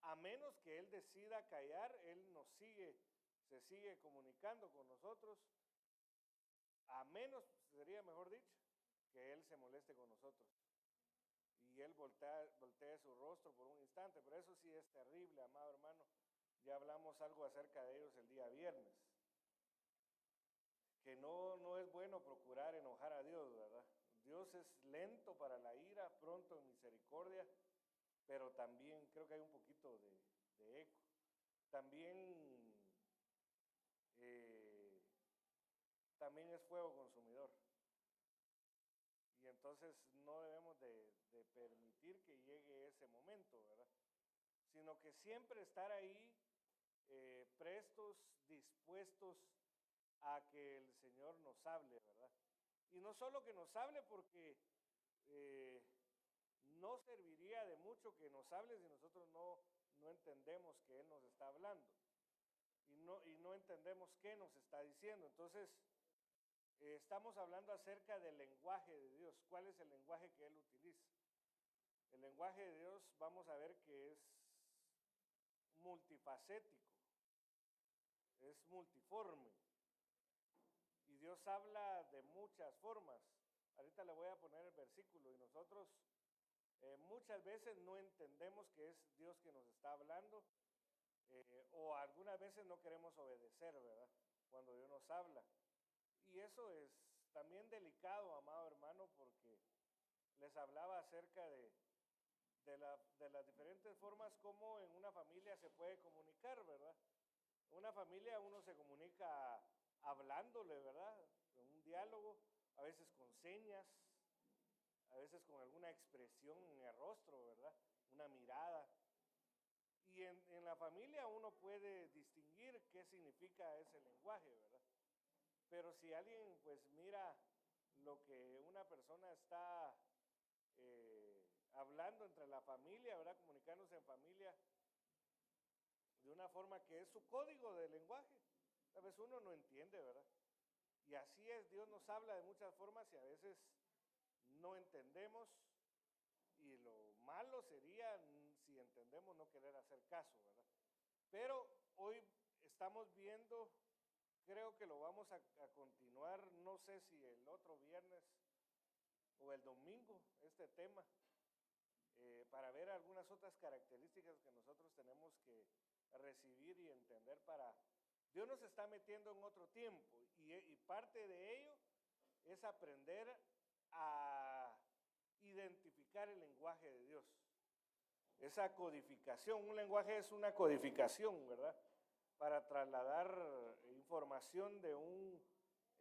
a menos que Él decida callar, Él se sigue comunicando con nosotros, a menos, sería mejor dicho, que Él se moleste con nosotros y Él voltee su rostro por un instante, pero eso sí es terrible, amado hermano. Ya hablamos algo acerca de ellos el día viernes, que no es bueno procurar enojar a Dios, ¿verdad? Dios es lento para la ira, pronto en misericordia, pero también creo que hay un poquito de eco. También es fuego consumidor. Y entonces no debemos de permitir que llegue ese momento, ¿verdad? Sino que siempre estar ahí prestos, dispuestos a que el Señor nos hable, ¿verdad? Y no solo que nos hable, porque no serviría de mucho que nos hable si nosotros no entendemos que Él nos está hablando y no entendemos qué nos está diciendo. Entonces, estamos hablando acerca del lenguaje de Dios. ¿Cuál es el lenguaje que Él utiliza? El lenguaje de Dios, vamos a ver que es multifacético, es multiforme. Y Dios habla de muchas formas. Ahorita le voy a poner el versículo y nosotros muchas veces no entendemos que es Dios que nos está hablando o algunas veces no queremos obedecer, ¿verdad? Cuando Dios nos habla. Y eso es también delicado, amado hermano, porque les hablaba acerca de las diferentes formas como en una familia se puede comunicar, ¿verdad? En una familia uno se comunica hablándole, ¿verdad? En un diálogo, a veces con señas, a veces con alguna expresión en el rostro, ¿verdad? Una mirada. Y en la familia uno puede distinguir qué significa ese lenguaje, ¿verdad? Pero si alguien pues mira lo que una persona está hablando entre la familia, ¿verdad? Comunicándose en familia de una forma que es su código de lenguaje, a veces uno no entiende, ¿verdad? Y así es, Dios nos habla de muchas formas y a veces no entendemos, y lo malo sería si entendemos no querer hacer caso, ¿verdad? Pero hoy estamos viendo, creo que lo vamos a continuar, no sé si el otro viernes o el domingo, este tema, para ver algunas otras características que nosotros tenemos que recibir y entender para... Dios nos está metiendo en otro tiempo y parte de ello es aprender a identificar el lenguaje de Dios. Esa codificación, un lenguaje es una codificación, ¿verdad? Para trasladar información de un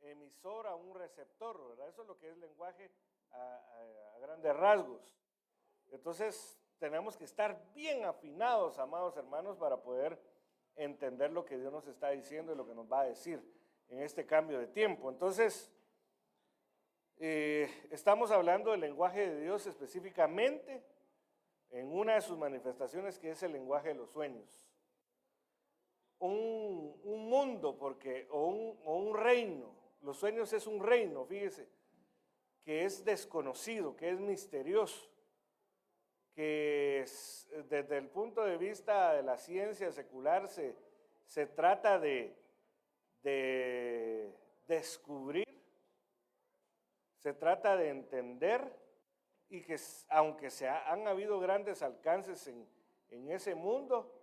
emisor a un receptor, ¿verdad? Eso es lo que es lenguaje a grandes rasgos. Entonces, tenemos que estar bien afinados, amados hermanos, para poder entender lo que Dios nos está diciendo y lo que nos va a decir en este cambio de tiempo. Entonces, estamos hablando del lenguaje de Dios específicamente en una de sus manifestaciones, que es el lenguaje de los sueños. Un mundo, o un reino, los sueños es un reino, fíjese, que es desconocido, que es misterioso, que desde el punto de vista de la ciencia secular se trata de descubrir, se trata de entender, y que aunque han habido grandes alcances en ese mundo,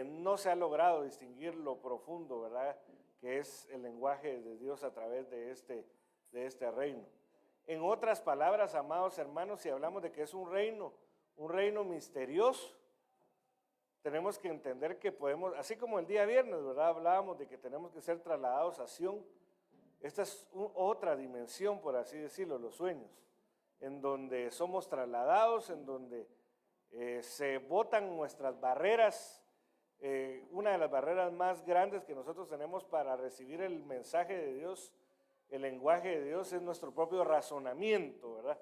no se ha logrado distinguir lo profundo, ¿verdad?, que es el lenguaje de Dios a través de este reino. En otras palabras, amados hermanos, si hablamos de que es un reino misterioso, tenemos que entender que podemos, así como el día viernes, ¿verdad?, hablábamos de que tenemos que ser trasladados a Sión. Esta es otra dimensión, por así decirlo, los sueños, en donde somos trasladados, en donde se botan nuestras barreras. Una de las barreras más grandes que nosotros tenemos para recibir el mensaje de Dios, el lenguaje de Dios, es nuestro propio razonamiento, ¿verdad?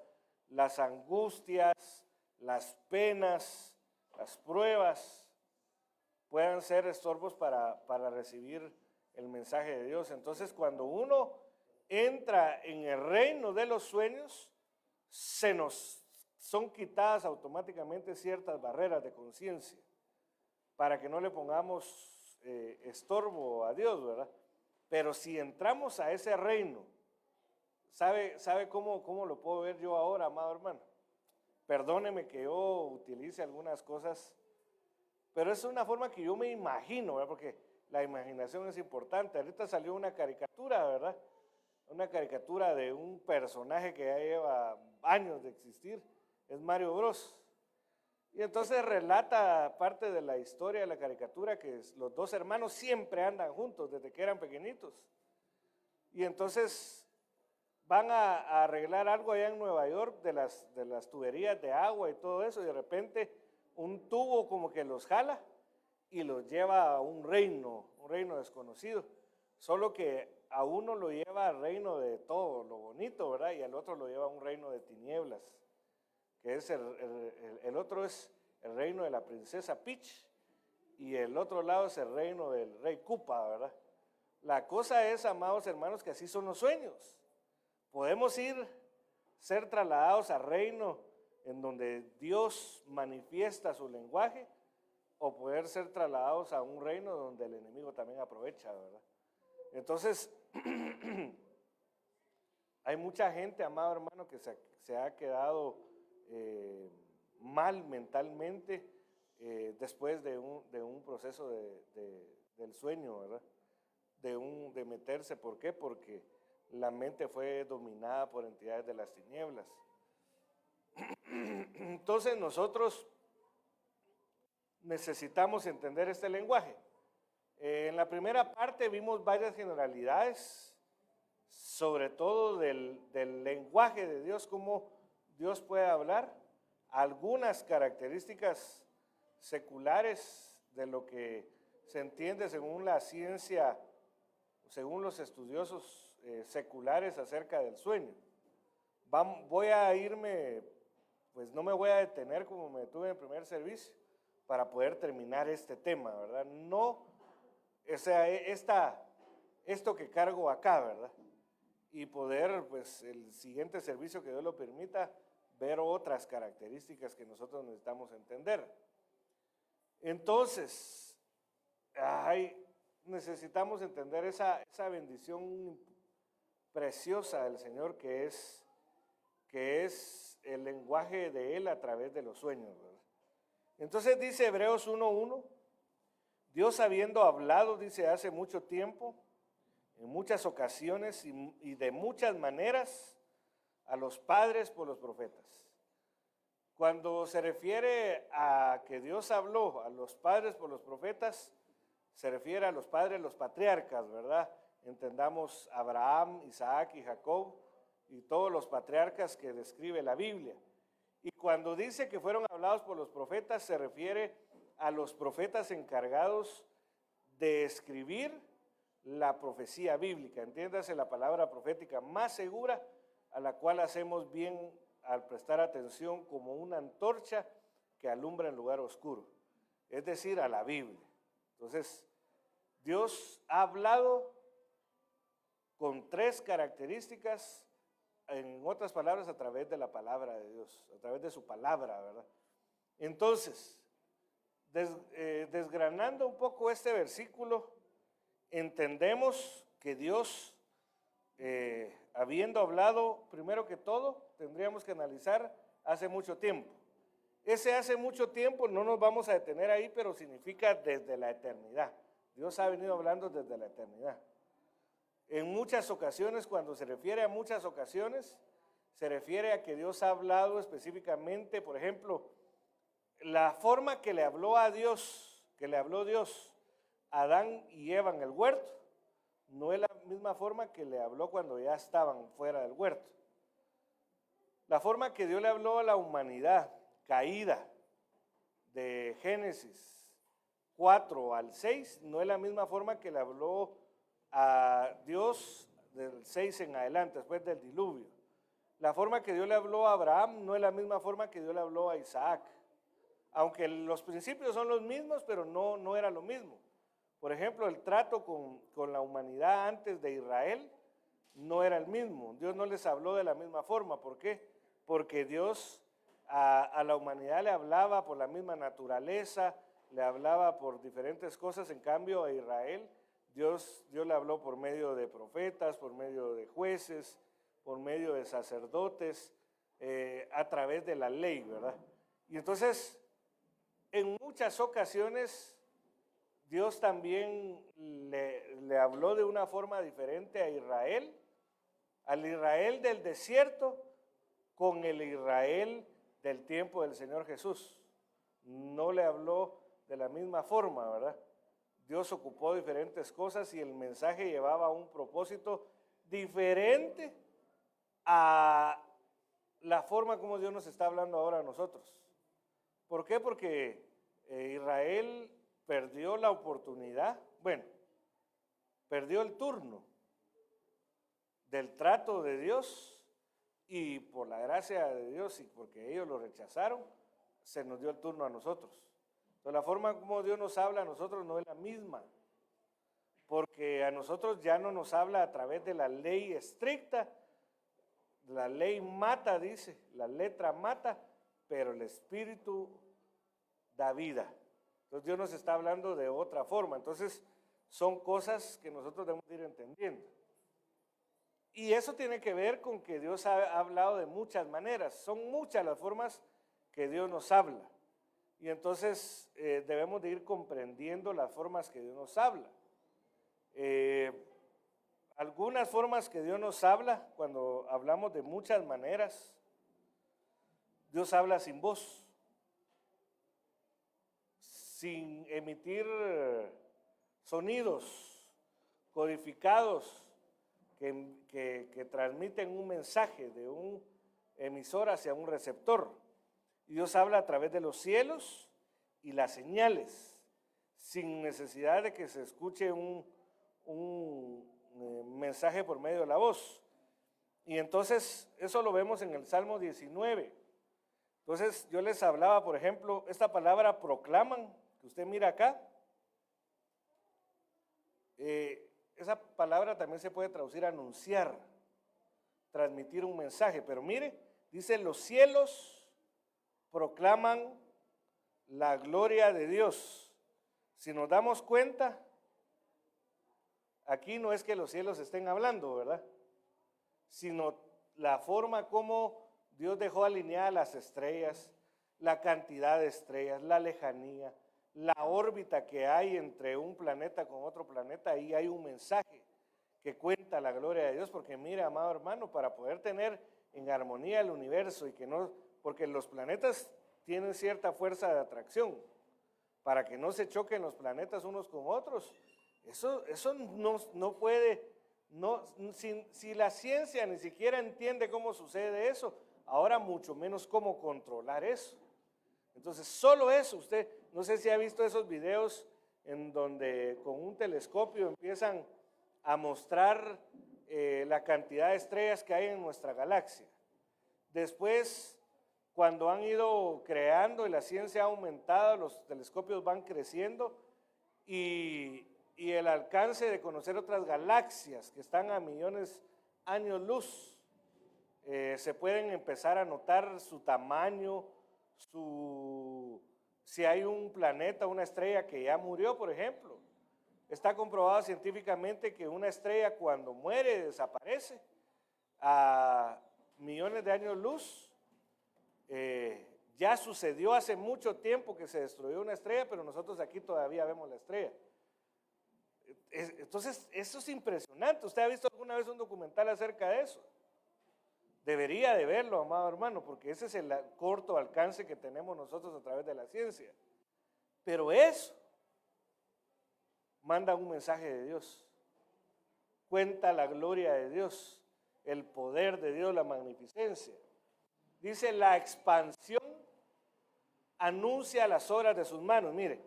Las angustias, las penas, las pruebas puedan ser estorbos para recibir el mensaje de Dios. Entonces, cuando uno entra en el reino de los sueños, se nos son quitadas automáticamente ciertas barreras de conciencia. para que no le pongamos estorbo a Dios, ¿verdad? Pero si entramos a ese reino, ¿sabe cómo lo puedo ver yo ahora, amado hermano? Perdóneme que yo utilice algunas cosas, pero es una forma que yo me imagino, ¿verdad? Porque la imaginación es importante. Ahorita salió una caricatura, ¿verdad? Una caricatura de un personaje que ya lleva años de existir, es Mario Bros. Y entonces relata parte de la historia de la caricatura que los dos hermanos siempre andan juntos desde que eran pequeñitos. Y entonces van a arreglar algo allá en Nueva York de las tuberías de agua y todo eso, y de repente un tubo como que los jala y los lleva a un reino desconocido. Solo que a uno lo lleva al reino de todo lo bonito, ¿verdad? Y al otro lo lleva a un reino de tinieblas, que es el otro es el reino de la princesa Peach y el otro lado es el reino del rey Koopa, ¿verdad? La cosa es, amados hermanos, que así son los sueños. Podemos ser trasladados al reino en donde Dios manifiesta su lenguaje, o poder ser trasladados a un reino donde el enemigo también aprovecha, ¿verdad? Entonces, hay mucha gente, amado hermano, que se ha quedado mal mentalmente después de un proceso del sueño, ¿verdad? De meterse. ¿Por qué? Porque la mente fue dominada por entidades de las tinieblas. Entonces nosotros necesitamos entender este lenguaje. En la primera parte vimos varias generalidades, sobre todo del lenguaje de Dios, cómo Dios puede hablar, algunas características seculares de lo que se entiende según la ciencia, según los estudiosos seculares acerca del sueño. Voy a irme, pues no me voy a detener como me detuve en el primer servicio para poder terminar este tema, ¿verdad? No, o sea, esto que cargo acá, ¿verdad? Y poder, pues, el siguiente servicio que Dios lo permita, ver otras características que nosotros necesitamos entender. Entonces, necesitamos entender esa bendición preciosa del Señor que es el lenguaje de Él a través de los sueños, ¿verdad? Entonces dice Hebreos 1:1, Dios habiendo hablado, dice, hace mucho tiempo, en muchas ocasiones y de muchas maneras a los padres por los profetas. Cuando se refiere a que Dios habló a los padres por los profetas, se refiere a los padres, los patriarcas, ¿verdad? Entendamos Abraham, Isaac y Jacob y todos los patriarcas que describe la Biblia. Y cuando dice que fueron hablados por los profetas, se refiere a los profetas encargados de escribir la profecía bíblica. Entiéndase, la palabra profética más segura, a la cual hacemos bien al prestar atención, como una antorcha que alumbra en lugar oscuro, es decir, a la Biblia. Entonces, Dios ha hablado con tres características, en otras palabras, a través de la palabra de Dios, a través de su palabra, ¿verdad? Entonces, desgranando un poco este versículo, entendemos que Dios, habiendo hablado, primero que todo, tendríamos que analizar hace mucho tiempo. Ese hace mucho tiempo no nos vamos a detener ahí, pero significa desde la eternidad. Dios ha venido hablando desde la eternidad. En muchas ocasiones, cuando se refiere a muchas ocasiones, se refiere a que Dios ha hablado específicamente, por ejemplo, la forma que le habló a Dios, que le habló Dios a Adán y Eva en el huerto, no es la misma forma que le habló cuando ya estaban fuera del huerto. La forma que Dios le habló a la humanidad caída de Génesis 4 al 6 no es la misma forma que le habló a Dios del 6 en adelante, después del diluvio. La forma que Dios le habló a Abraham no es la misma forma que Dios le habló a Isaac. Aunque los principios son los mismos, pero no era lo mismo. Por ejemplo, el trato con la humanidad antes de Israel no era el mismo. Dios no les habló de la misma forma. ¿Por qué? Porque Dios a la humanidad le hablaba por la misma naturaleza, le hablaba por diferentes cosas. En cambio a Israel, Dios le habló por medio de profetas, por medio de jueces, por medio de sacerdotes, a través de la ley, ¿verdad? Y entonces, en muchas ocasiones, Dios también le habló de una forma diferente a Israel, al Israel del desierto, con el Israel del tiempo del Señor Jesús. No le habló de la misma forma, ¿verdad? Dios ocupó diferentes cosas y el mensaje llevaba un propósito diferente a la forma como Dios nos está hablando ahora a nosotros. ¿Por qué? Porque Israel perdió la oportunidad, bueno, perdió el turno del trato de Dios, y por la gracia de Dios y porque ellos lo rechazaron, se nos dio el turno a nosotros. Entonces la forma como Dios nos habla a nosotros no es la misma, porque a nosotros ya no nos habla a través de la ley estricta. La ley mata, dice, la letra mata, pero el espíritu da vida. Entonces Dios nos está hablando de otra forma. Entonces son cosas que nosotros debemos ir entendiendo. Y eso tiene que ver con que Dios ha hablado de muchas maneras. Son muchas las formas que Dios nos habla. Y entonces debemos de ir comprendiendo las formas que Dios nos habla. Algunas formas que Dios nos habla, cuando hablamos de muchas maneras, Dios habla sin voz, sin emitir sonidos codificados que transmiten un mensaje de un emisor hacia un receptor. Y Dios habla a través de los cielos y las señales, sin necesidad de que se escuche un mensaje por medio de la voz. Y entonces eso lo vemos en el Salmo 19. Entonces yo les hablaba, por ejemplo, esta palabra proclaman, que usted mira acá, esa palabra también se puede traducir anunciar, transmitir un mensaje, pero mire, dice los cielos proclaman la gloria de Dios. Si nos damos cuenta, aquí no es que los cielos estén hablando, ¿verdad? Sino la forma como Dios dejó alineadas las estrellas, la cantidad de estrellas, la lejanía, la órbita que hay entre un planeta con otro planeta. Ahí hay un mensaje que cuenta la gloria de Dios, porque mira, amado hermano, para poder tener en armonía el universo y que no, porque los planetas tienen cierta fuerza de atracción, para que no se choquen los planetas unos con otros, eso no puede, si la ciencia ni siquiera entiende cómo sucede eso, ahora mucho menos cómo controlar eso. Entonces, solo eso, usted, no sé si ha visto esos videos en donde con un telescopio empiezan a mostrar la cantidad de estrellas que hay en nuestra galaxia. Después, cuando han ido creando y la ciencia ha aumentado, los telescopios van creciendo y el alcance de conocer otras galaxias que están a millones de años luz, se pueden empezar a notar su tamaño, si hay un planeta, una estrella que ya murió, por ejemplo. Está comprobado científicamente que una estrella cuando muere desaparece a millones de años luz. Ya sucedió hace mucho tiempo que se destruyó una estrella, pero nosotros aquí todavía vemos la estrella. Entonces, eso es impresionante. ¿Usted ha visto alguna vez un documental acerca de eso? Debería de verlo, amado hermano, porque ese es el corto alcance que tenemos nosotros a través de la ciencia. Pero eso manda un mensaje de Dios. Cuenta la gloria de Dios, el poder de Dios, la magnificencia. Dice, la expansión anuncia las obras de sus manos. Mire,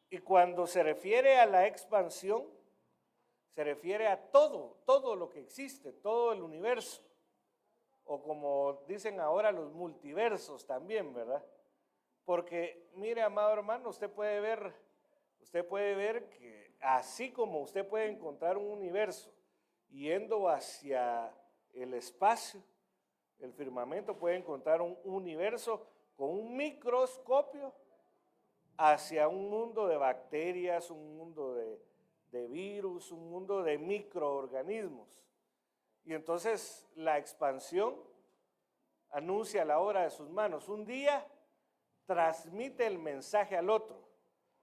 y cuando se refiere a la expansión, se refiere a todo lo que existe, todo el universo. O como dicen ahora, los multiversos también, ¿verdad? Porque, mire, amado hermano, usted puede ver que así como usted puede encontrar un universo yendo hacia el espacio, el firmamento, puede encontrar un universo con un microscopio hacia un mundo de bacterias, un mundo de virus, un mundo de microorganismos. Y entonces la expansión anuncia la obra de sus manos. Un día transmite el mensaje al otro.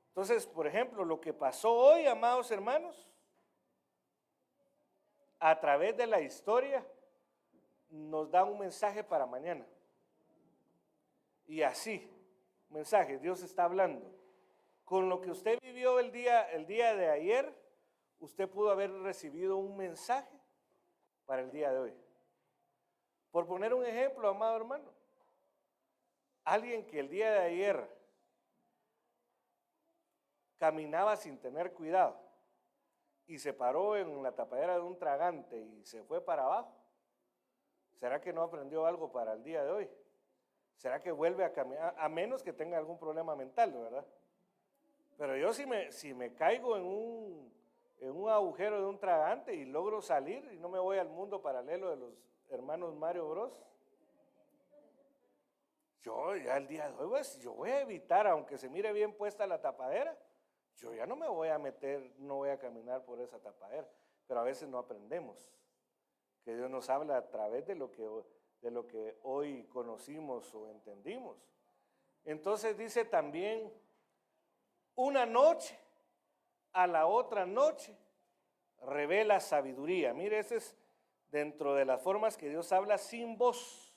Entonces, por ejemplo, lo que pasó hoy, amados hermanos, a través de la historia, nos da un mensaje para mañana. Y así, mensaje, Dios está hablando. Con lo que usted vivió el día de ayer, usted pudo haber recibido un mensaje para el día de hoy. Por poner un ejemplo, amado hermano, alguien que el día de ayer caminaba sin tener cuidado y se paró en la tapadera de un tragante y se fue para abajo, ¿será que no aprendió algo para el día de hoy? ¿Será que vuelve a caminar? A menos que tenga algún problema mental, ¿verdad? Pero yo si me caigo en un agujero de un tragante y logro salir y no me voy al mundo paralelo de los hermanos Mario Bros, yo ya el día de hoy, pues, yo voy a evitar, aunque se mire bien puesta la tapadera, yo ya no me voy a meter, no voy a caminar por esa tapadera. Pero a veces no aprendemos, que Dios nos habla a través de lo que hoy conocimos o entendimos. Entonces dice también, una noche a la otra noche revela sabiduría. Mire, ese es dentro de las formas que Dios habla sin voz.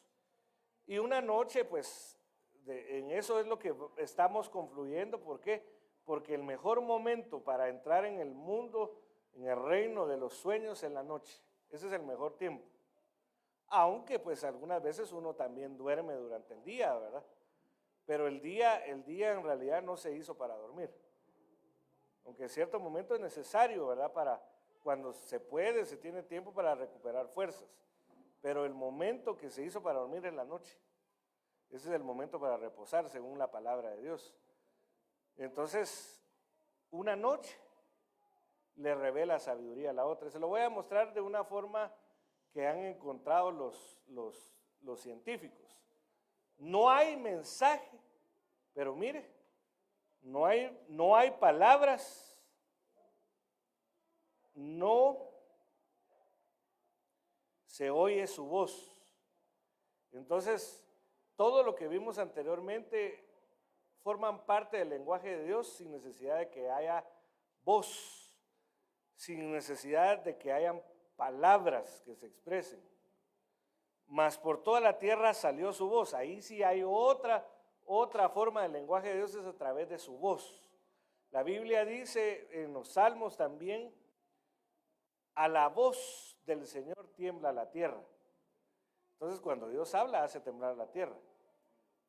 Y una noche, pues, en eso es lo que estamos confluyendo. ¿Por qué? Porque el mejor momento para entrar en el mundo, en el reino de los sueños, es la noche. Ese es el mejor tiempo. Aunque, pues, algunas veces uno también duerme durante el día, ¿verdad? Pero el día en realidad no se hizo para dormir. Aunque en cierto momento es necesario, ¿verdad? Para cuando se puede, se tiene tiempo para recuperar fuerzas. Pero el momento que se hizo para dormir es la noche. Ese es el momento para reposar, según la palabra de Dios. Entonces, una noche le revela sabiduría a la otra. Se lo voy a mostrar de una forma que han encontrado los científicos. No hay mensaje, pero mire, no hay palabras, no se oye su voz. Entonces, todo lo que vimos anteriormente forman parte del lenguaje de Dios sin necesidad de que haya voz, sin necesidad de que hayan palabras que se expresen. Mas por toda la tierra salió su voz. Ahí sí hay otra forma del lenguaje de Dios, es a través de su voz. La Biblia dice en los Salmos también, a la voz del Señor tiembla la tierra. Entonces, cuando Dios habla, hace temblar la tierra.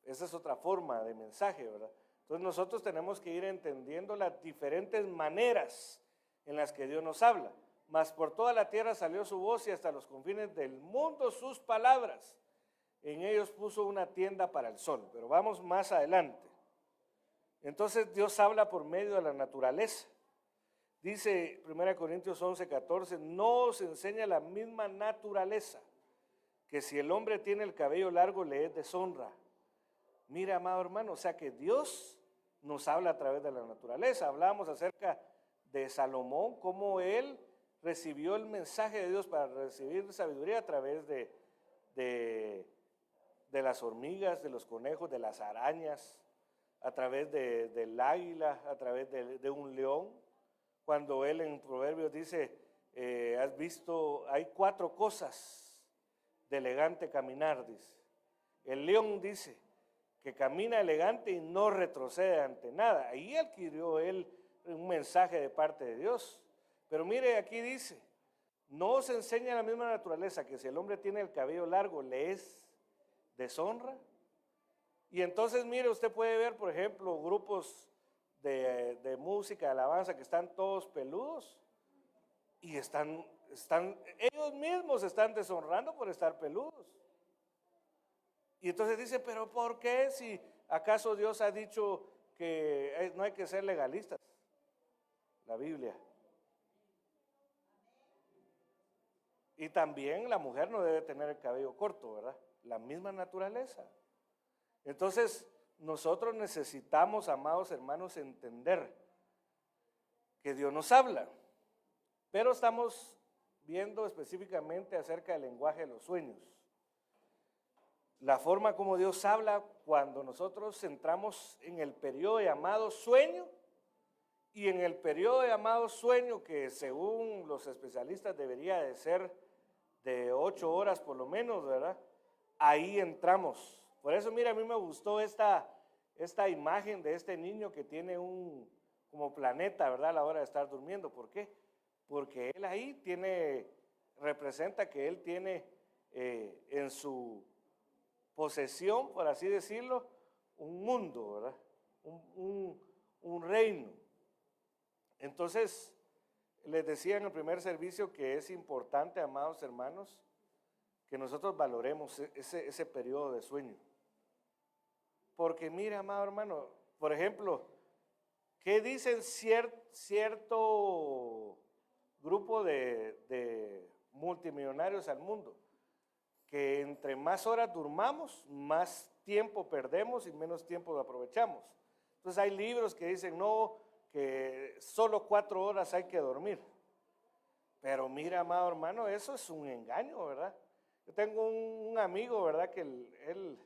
Esa es otra forma de mensaje, ¿verdad? Entonces, nosotros tenemos que ir entendiendo las diferentes maneras en las que Dios nos habla. Mas por toda la tierra salió su voz y hasta los confines del mundo sus palabras. En ellos puso una tienda para el sol. Pero vamos más adelante. Entonces, Dios habla por medio de la naturaleza. Dice 1 Corintios 11:14, no os enseña la misma naturaleza, que si el hombre tiene el cabello largo le es deshonra. Mira, amado hermano, o sea que Dios nos habla a través de la naturaleza. Hablábamos acerca de Salomón, cómo él recibió el mensaje de Dios para recibir sabiduría a través de las hormigas, de los conejos, de las arañas, a través del águila, a través de un león. Cuando él en Proverbios dice, has visto, hay 4 cosas de elegante caminar, dice. El león dice que camina elegante y no retrocede ante nada. Ahí adquirió él un mensaje de parte de Dios. Pero mire, aquí dice, no os enseña la misma naturaleza que si el hombre tiene el cabello largo le es deshonra. Y entonces mire, usted puede ver, por ejemplo, grupos de música, de alabanza, que están todos peludos y ellos mismos están deshonrando por estar peludos. Y entonces dice, pero ¿por qué? Si acaso Dios ha dicho que no hay que ser legalistas. La Biblia. Y también la mujer no debe tener el cabello corto, ¿verdad? La misma naturaleza. Entonces, nosotros necesitamos, amados hermanos, entender que Dios nos habla, pero estamos viendo específicamente acerca del lenguaje de los sueños. La forma como Dios habla cuando nosotros entramos en el periodo llamado sueño, y en el periodo llamado sueño, que según los especialistas debería de ser de 8 horas por lo menos, ¿verdad? Ahí entramos. Por eso, mira, a mí me gustó esta imagen de este niño que tiene un como planeta, ¿verdad? A la hora de estar durmiendo. ¿Por qué? Porque él ahí representa que él tiene en su posesión, por así decirlo, un mundo, ¿verdad? Un reino. Entonces, les decía en el primer servicio que es importante, amados hermanos, que nosotros valoremos ese periodo de sueño. Porque mira, amado hermano, por ejemplo, ¿qué dicen cierto grupo de multimillonarios al mundo? Que entre más horas durmamos, más tiempo perdemos y menos tiempo aprovechamos. Entonces hay libros que dicen, no, que solo 4 horas hay que dormir. Pero mira, amado hermano, eso es un engaño, ¿verdad? Yo tengo un amigo, ¿verdad? Que él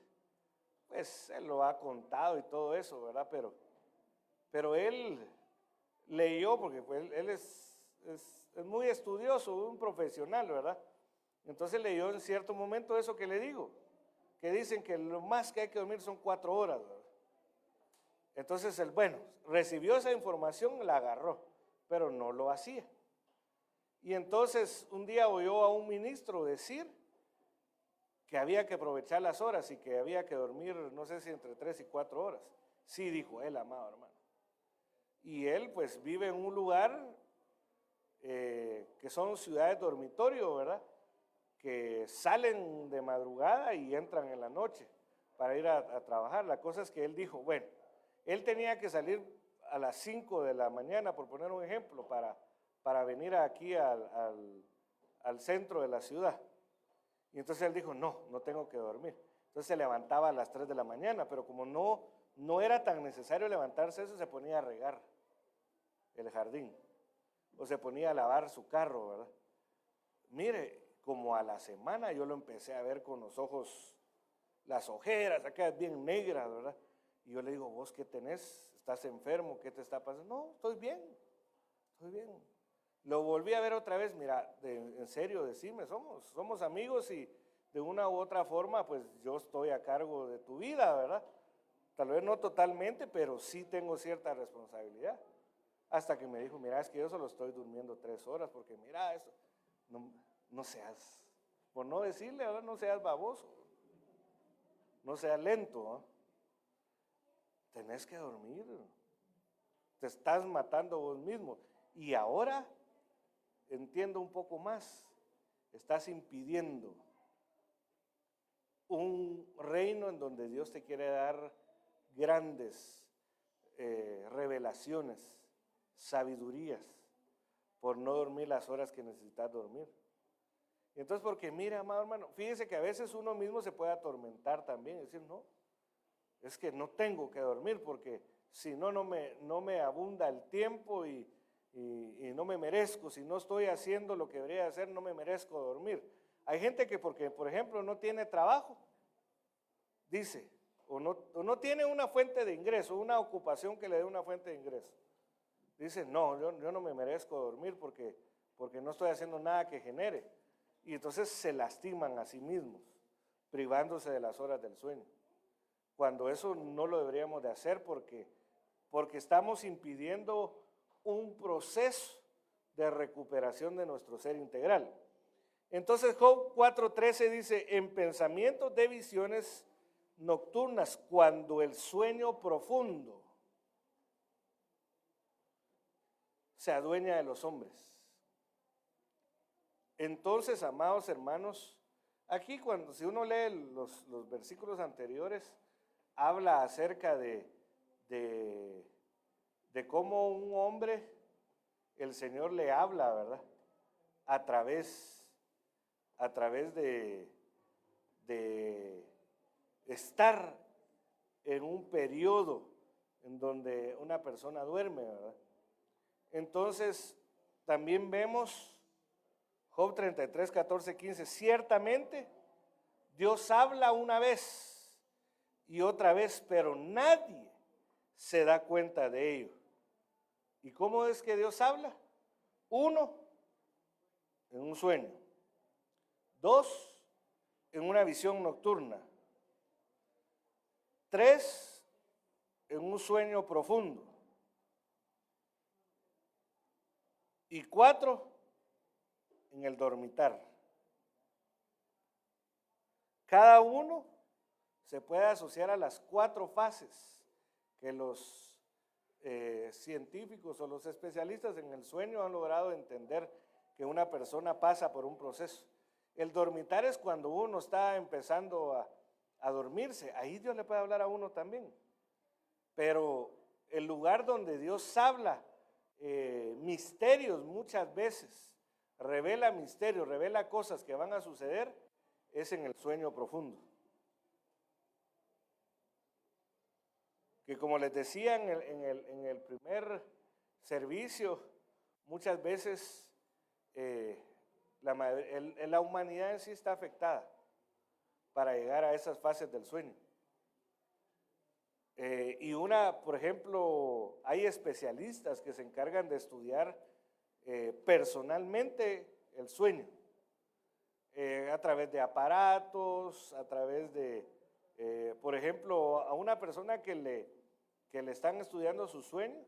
lo ha contado y todo eso, ¿verdad? Pero él leyó, porque pues, él es muy estudioso, un profesional, ¿verdad? Entonces leyó en cierto momento eso que le digo, que dicen que lo más que hay que dormir son 4 horas, ¿verdad? Entonces recibió esa información, la agarró, pero no lo hacía. Y entonces un día oyó a un ministro decir que había que aprovechar las horas y que había que dormir, no sé si entre 3 y 4 horas. Sí, dijo él, amado hermano. Y él pues vive en un lugar que son ciudades dormitorio, ¿verdad? Que salen de madrugada y entran en la noche para ir a trabajar. La cosa es que él dijo, bueno, él tenía que salir a las 5 de la mañana, por poner un ejemplo, para venir aquí al centro de la ciudad. Y entonces él dijo, no tengo que dormir. Entonces se levantaba a las 3 de la mañana, pero como no era tan necesario levantarse eso, se ponía a regar el jardín o se ponía a lavar su carro, ¿verdad? Mire, como a la semana yo lo empecé a ver con los ojos, las ojeras, acá bien negras, ¿verdad? Y yo le digo, ¿vos qué tenés? ¿Estás enfermo? ¿Qué te está pasando? No, estoy bien. Lo volví a ver otra vez, mira, en serio, decime, somos amigos y de una u otra forma, pues yo estoy a cargo de tu vida, ¿verdad? Tal vez no totalmente, pero sí tengo cierta responsabilidad. Hasta que me dijo, mira, es que yo solo estoy durmiendo 3 horas, porque mira, eso, no seas, por no decirle, ahora no seas baboso, no seas lento, ¿no? Tenés que dormir, te estás matando vos mismo. Y ahora entiendo un poco más, estás impidiendo un reino en donde Dios te quiere dar grandes revelaciones, sabidurías, por no dormir las horas que necesitas dormir. Entonces, porque mira, amado hermano, fíjese que a veces uno mismo se puede atormentar también, decir, no, es que no tengo que dormir porque si no me abunda el tiempo y no me merezco, si no estoy haciendo lo que debería hacer, no me merezco dormir. Hay gente que porque, por ejemplo, no tiene trabajo, dice, o no tiene una fuente de ingreso, una ocupación que le dé una fuente de ingreso. Dice, no, yo no me merezco dormir porque no estoy haciendo nada que genere. Y entonces se lastiman a sí mismos, privándose de las horas del sueño. Cuando eso no lo deberíamos de hacer porque estamos impidiendo un proceso de recuperación de nuestro ser integral. Entonces Job 4:13 dice, en pensamientos de visiones nocturnas, cuando el sueño profundo se adueña de los hombres. Entonces, amados hermanos, aquí si uno lee los versículos anteriores, habla acerca de cómo un hombre, el Señor le habla, ¿verdad? A través de estar en un periodo en donde una persona duerme, ¿verdad? Entonces, también vemos Job 33, 14, 15, ciertamente Dios habla una vez y otra vez, pero nadie se da cuenta de ello. ¿Y cómo es que Dios habla? 1, en un sueño. 2, en una visión nocturna. 3, en un sueño profundo. Y 4, en el dormitar. Cada uno se puede asociar a las 4 fases que los científicos o los especialistas en el sueño han logrado entender que una persona pasa por un proceso. El dormitar es cuando uno está empezando a dormirse. Ahí Dios le puede hablar a uno también. Pero el lugar donde Dios habla misterios muchas veces, revela misterios, revela cosas que van a suceder, es en el sueño profundo. Que como les decía en el primer servicio, muchas veces la humanidad en sí está afectada para llegar a esas fases del sueño. Por ejemplo, hay especialistas que se encargan de estudiar personalmente el sueño, a través de aparatos, a través de, por ejemplo, a una persona que le están estudiando su sueño,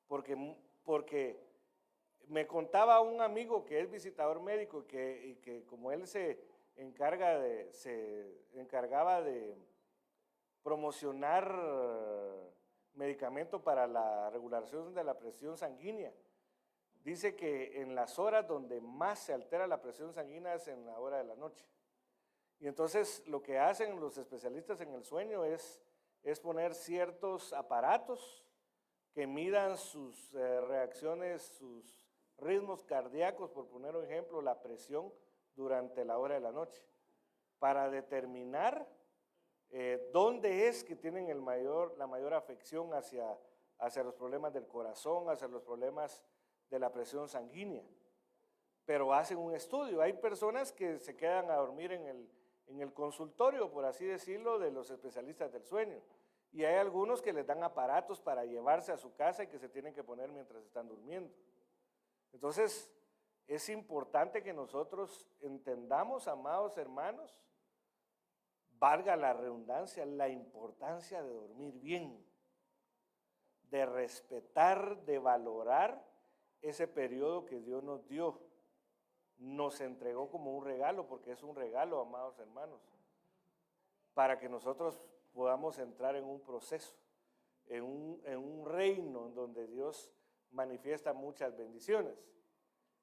porque me contaba un amigo que es visitador médico y que como él se encargaba de promocionar medicamento para la regulación de la presión sanguínea, dice que en las horas donde más se altera la presión sanguínea es en la hora de la noche. Y entonces lo que hacen los especialistas en el sueño es poner ciertos aparatos que midan sus reacciones, sus ritmos cardíacos, por poner un ejemplo, la presión durante la hora de la noche, para determinar dónde es que tienen la mayor afección hacia los problemas del corazón, hacia los problemas de la presión sanguínea. Pero hacen un estudio. Hay personas que se quedan a dormir en el consultorio, por así decirlo, de los especialistas del sueño. Y hay algunos que les dan aparatos para llevarse a su casa y que se tienen que poner mientras están durmiendo. Entonces, es importante que nosotros entendamos, amados hermanos, valga la redundancia, la importancia de dormir bien, de respetar, de valorar ese periodo que Dios nos dio. Nos entregó como un regalo, porque es un regalo, amados hermanos, para que nosotros podamos entrar en un proceso, en un reino en donde Dios manifiesta muchas bendiciones.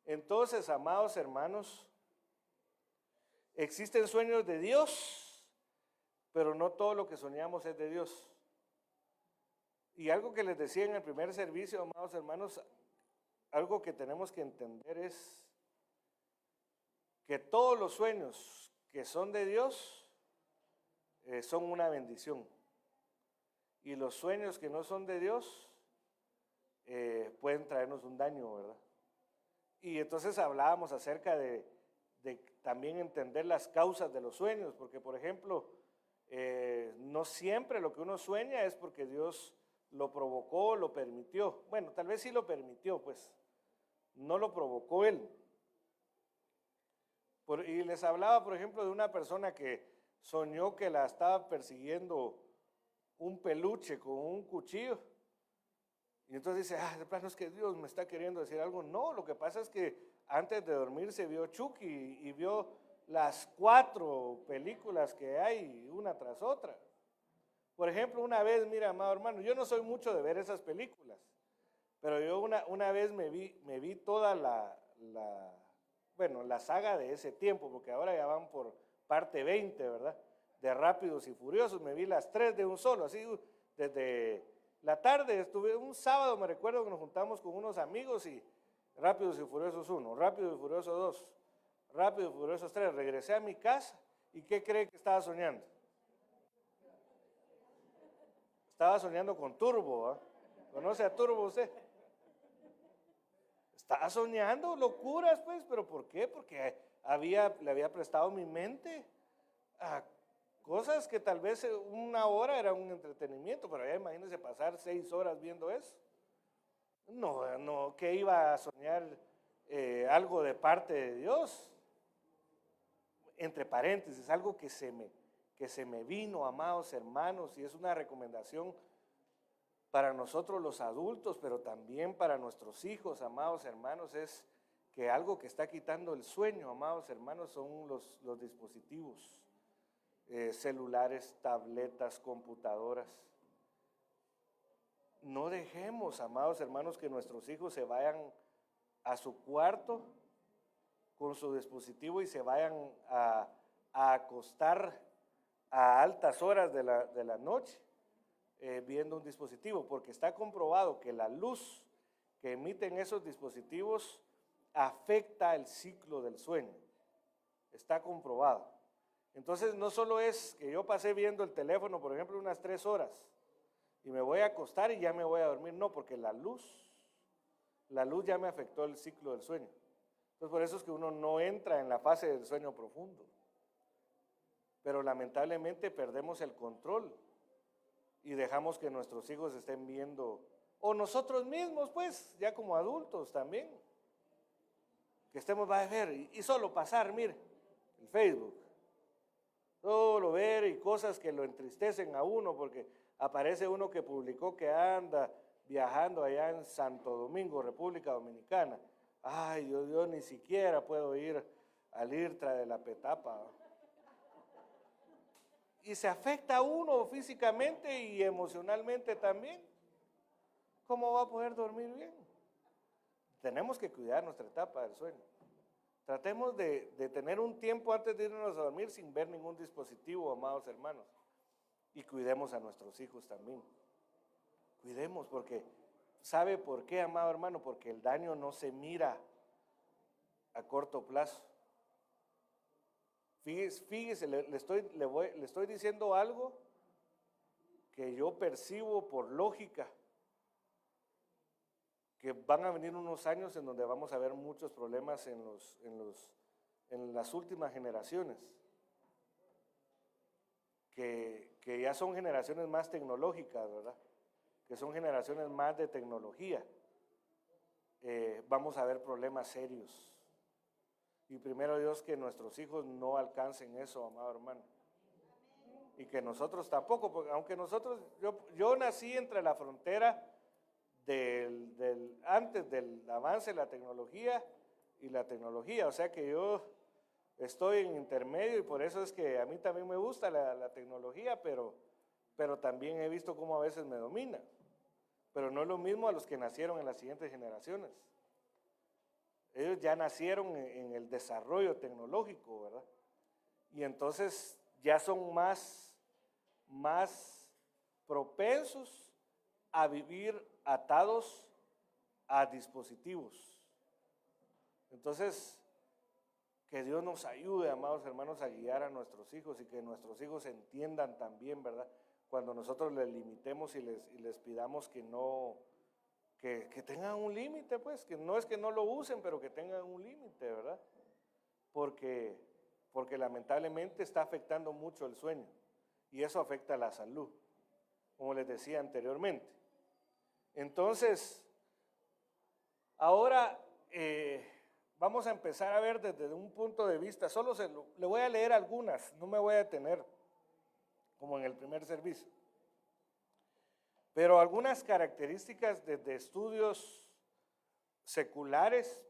Entonces, amados hermanos, existen sueños de Dios, pero no todo lo que soñamos es de Dios. Y algo que les decía en el primer servicio, amados hermanos, algo que tenemos que entender es que todos los sueños que son de Dios son una bendición. Y los sueños que no son de Dios pueden traernos un daño, ¿verdad? Y entonces hablábamos acerca de también entender las causas de los sueños, porque por ejemplo, no siempre lo que uno sueña es porque Dios lo provocó, lo permitió. Bueno, tal vez sí lo permitió, pues no lo provocó Él. Y les hablaba, por ejemplo, de una persona que soñó que la estaba persiguiendo un peluche con un cuchillo. Y entonces dice, de plano es que Dios me está queriendo decir algo. No, lo que pasa es que antes de dormir se vio Chucky y vio las 4 películas que hay, una tras otra. Por ejemplo, una vez, mira, amado hermano, yo no soy mucho de ver esas películas, pero yo una vez me vi toda la saga de ese tiempo, porque ahora ya van por parte 20, ¿verdad? De Rápidos y Furiosos, me vi las 3 de un solo, así desde la tarde, estuve un sábado, me recuerdo que nos juntamos con unos amigos y Rápidos y Furiosos 1, Rápidos y Furiosos 2, Rápidos y Furiosos 3, regresé a mi casa y ¿qué cree que estaba soñando? Estaba soñando con Turbo, ¿ah? ¿Conoce a Turbo usted? Estaba soñando locuras, pues, pero ¿por qué? Porque le había prestado mi mente a cosas que tal vez una hora era un entretenimiento, pero ya imagínense pasar 6 horas viendo eso. No, no, que iba a soñar algo de parte de Dios. Entre paréntesis, algo que se me vino, amados hermanos, y es una recomendación para nosotros los adultos, pero también para nuestros hijos, amados hermanos, es que algo que está quitando el sueño, amados hermanos, son los dispositivos, celulares, tabletas, computadoras. No dejemos, amados hermanos, que nuestros hijos se vayan a su cuarto con su dispositivo y se vayan a acostar a altas horas de la noche viendo un dispositivo, porque está comprobado que la luz que emiten esos dispositivos afecta el ciclo del sueño. Está comprobado. Entonces no solo es que yo pasé viendo el teléfono, por ejemplo, unas 3 horas y me voy a acostar y ya me voy a dormir, no, porque la luz ya me afectó el ciclo del sueño. Entonces por eso es que uno no entra en la fase del sueño profundo. Pero lamentablemente perdemos el control y dejamos que nuestros hijos estén viendo, o nosotros mismos pues, ya como adultos también, que estemos, va a ver, y solo pasar, mire, el Facebook, solo ver y cosas que lo entristecen a uno, porque aparece uno que publicó que anda viajando allá en Santo Domingo, República Dominicana. Ay, yo ni siquiera puedo ir al IRTRA de la Petapa. Y se afecta a uno físicamente y emocionalmente también. ¿Cómo va a poder dormir bien? Tenemos que cuidar nuestra etapa del sueño. Tratemos de tener un tiempo antes de irnos a dormir sin ver ningún dispositivo, amados hermanos. Y cuidemos a nuestros hijos también. Cuidemos porque, ¿sabe por qué, amado hermano? Porque el daño no se mira a corto plazo. Fíjese, le estoy diciendo algo que yo percibo por lógica, que van a venir unos años en donde vamos a ver muchos problemas en las últimas generaciones, que ya son generaciones más tecnológicas, ¿verdad? Que son generaciones más de tecnología. Vamos a ver problemas serios. Y primero Dios que nuestros hijos no alcancen eso, amado hermano. Y que nosotros tampoco, porque aunque yo nací entre la frontera antes del avance de la tecnología y la tecnología, o sea que yo estoy en intermedio y por eso es que a mí también me gusta la tecnología, pero también he visto cómo a veces me domina. Pero no es lo mismo a los que nacieron en las siguientes generaciones. Ellos ya nacieron en el desarrollo tecnológico, ¿verdad? Y entonces ya son más propensos a vivir atados a dispositivos. Entonces, que Dios nos ayude, amados hermanos, a guiar a nuestros hijos y que nuestros hijos entiendan también, ¿verdad? Cuando nosotros les limitemos y les pidamos que no, que tengan un límite, pues, que no es que no lo usen, pero que tengan un límite, ¿verdad? Porque lamentablemente está afectando mucho el sueño y eso afecta la salud, como les decía anteriormente. Entonces, ahora vamos a empezar a ver desde un punto de vista, le voy a leer algunas, no me voy a detener como en el primer servicio, pero algunas características desde estudios seculares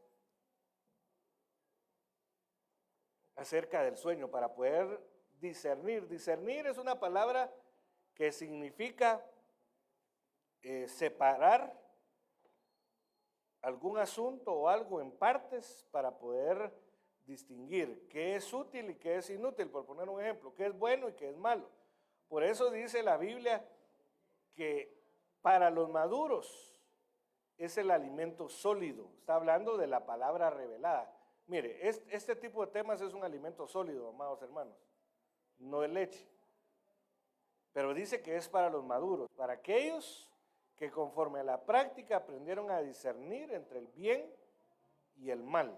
acerca del sueño para poder discernir. Discernir es una palabra que significa separar algún asunto o algo en partes para poder distinguir qué es útil y qué es inútil, por poner un ejemplo, qué es bueno y qué es malo. Por eso dice la Biblia que para los maduros es el alimento sólido. Está hablando de la palabra revelada. Mire, este tipo de temas es un alimento sólido, amados hermanos, no es leche. pero dice que es para los maduros, para aquellos que conforme a la práctica aprendieron a discernir entre el bien y el mal.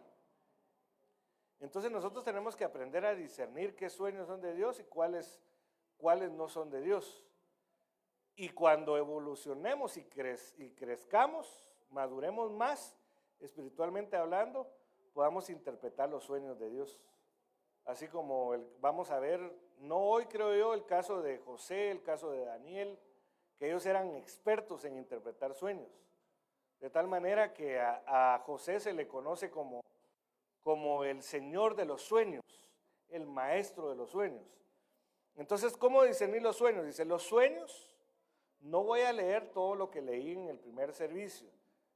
Entonces nosotros tenemos que aprender a discernir qué sueños son de Dios y cuáles no son de Dios. Y cuando evolucionemos y crezcamos, maduremos más, espiritualmente hablando, podamos interpretar los sueños de Dios. Así como vamos a ver, no hoy creo yo, el caso de José, el caso de Daniel, que ellos eran expertos en interpretar sueños. De tal manera que a José se le conoce como el señor de los sueños, el maestro de los sueños. Entonces, ¿cómo discernir los sueños? Dice, los sueños, no voy a leer todo lo que leí en el primer servicio.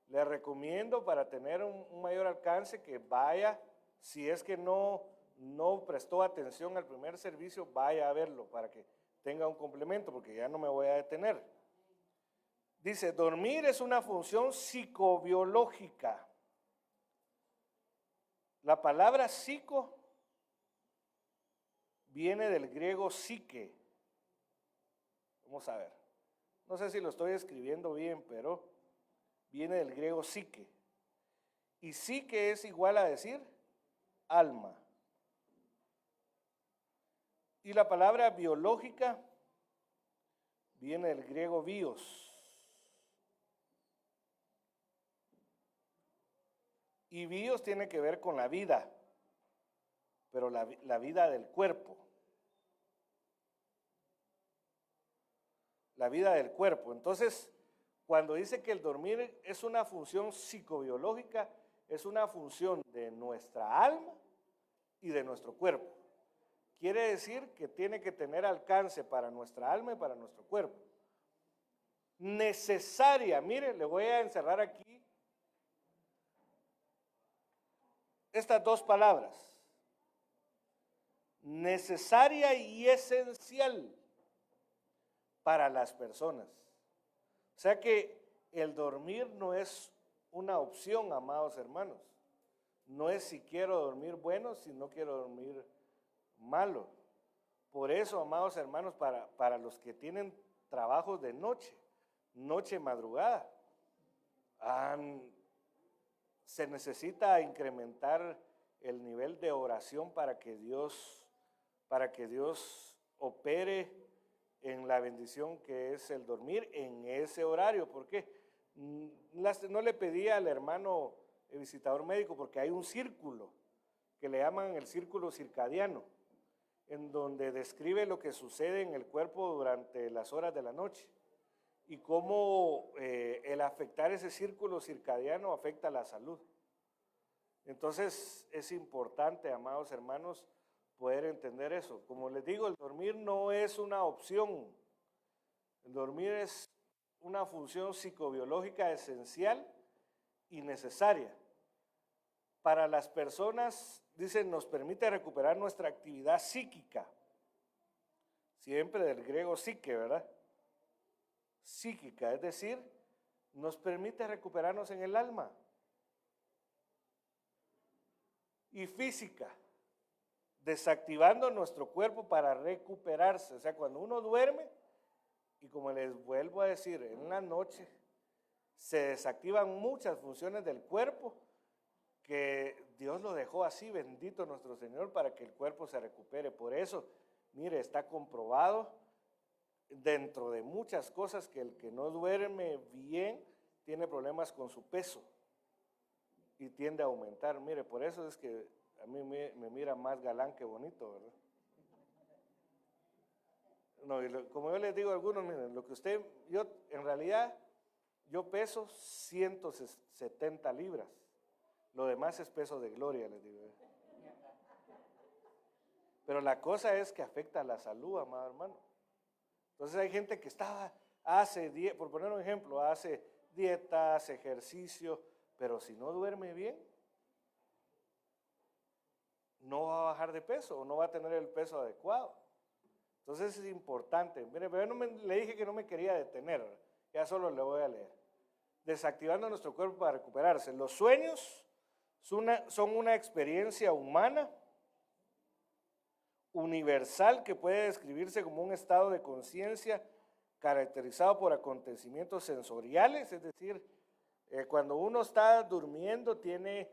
Les recomiendo para tener un mayor alcance que vaya, si es que no prestó atención al primer servicio, vaya a verlo para que tenga un complemento, porque ya no me voy a detener. Dice, dormir es una función psicobiológica. La palabra psico viene del griego psique. Vamos a ver. No sé si lo estoy escribiendo bien, pero viene del griego psique. Y psique es igual a decir alma. Y la palabra biológica viene del griego bios. Y bios tiene que ver con la vida, pero la vida del cuerpo. La vida del cuerpo. Entonces, cuando dice que el dormir es una función psicobiológica, es una función de nuestra alma y de nuestro cuerpo. Quiere decir que tiene que tener alcance para nuestra alma y para nuestro cuerpo. Necesaria, mire, le voy a encerrar aquí estas dos palabras. Necesaria y esencial para las personas. O sea que el dormir no es una opción, amados hermanos. No es si quiero dormir bueno, si no quiero dormir malo. Por eso, amados hermanos, para los que tienen trabajos de noche madrugada, se necesita incrementar el nivel de oración para que Dios opere en la bendición que es el dormir en ese horario. ¿Por qué? No le pedí al hermano visitador médico porque hay un círculo que le llaman el círculo circadiano, en donde describe lo que sucede en el cuerpo durante las horas de la noche y cómo el afectar ese círculo circadiano afecta la salud. Entonces es importante, amados hermanos, poder entender eso. Como les digo, el dormir no es una opción. El dormir es una función psicobiológica esencial y necesaria. Para las personas, dicen, nos permite recuperar nuestra actividad psíquica. Siempre del griego psique, ¿verdad? Psíquica, es decir, nos permite recuperarnos en el alma. Y física, desactivando nuestro cuerpo para recuperarse. O sea, cuando uno duerme, y como les vuelvo a decir, en la noche se desactivan muchas funciones del cuerpo que Dios lo dejó así, bendito nuestro Señor, para que el cuerpo se recupere. Por eso, mire, está comprobado dentro de muchas cosas que el que no duerme bien tiene problemas con su peso y tiende a aumentar. Mire, por eso es que a mí me mira más galán que bonito, ¿verdad? No, como yo les digo a algunos, miren, en realidad, yo peso 170 libras. Lo demás es peso de gloria, les digo. Pero la cosa es que afecta a la salud, amado hermano. Entonces hay gente que por poner un ejemplo, hace dieta, hace ejercicio, pero si no duerme bien, no va a bajar de peso o no va a tener el peso adecuado. Entonces es importante. Mire, pero le dije que no me quería detener, ya solo le voy a leer. Desactivando nuestro cuerpo para recuperarse. Los sueños son una experiencia humana universal que puede describirse como un estado de conciencia caracterizado por acontecimientos sensoriales, es decir, cuando uno está durmiendo tiene,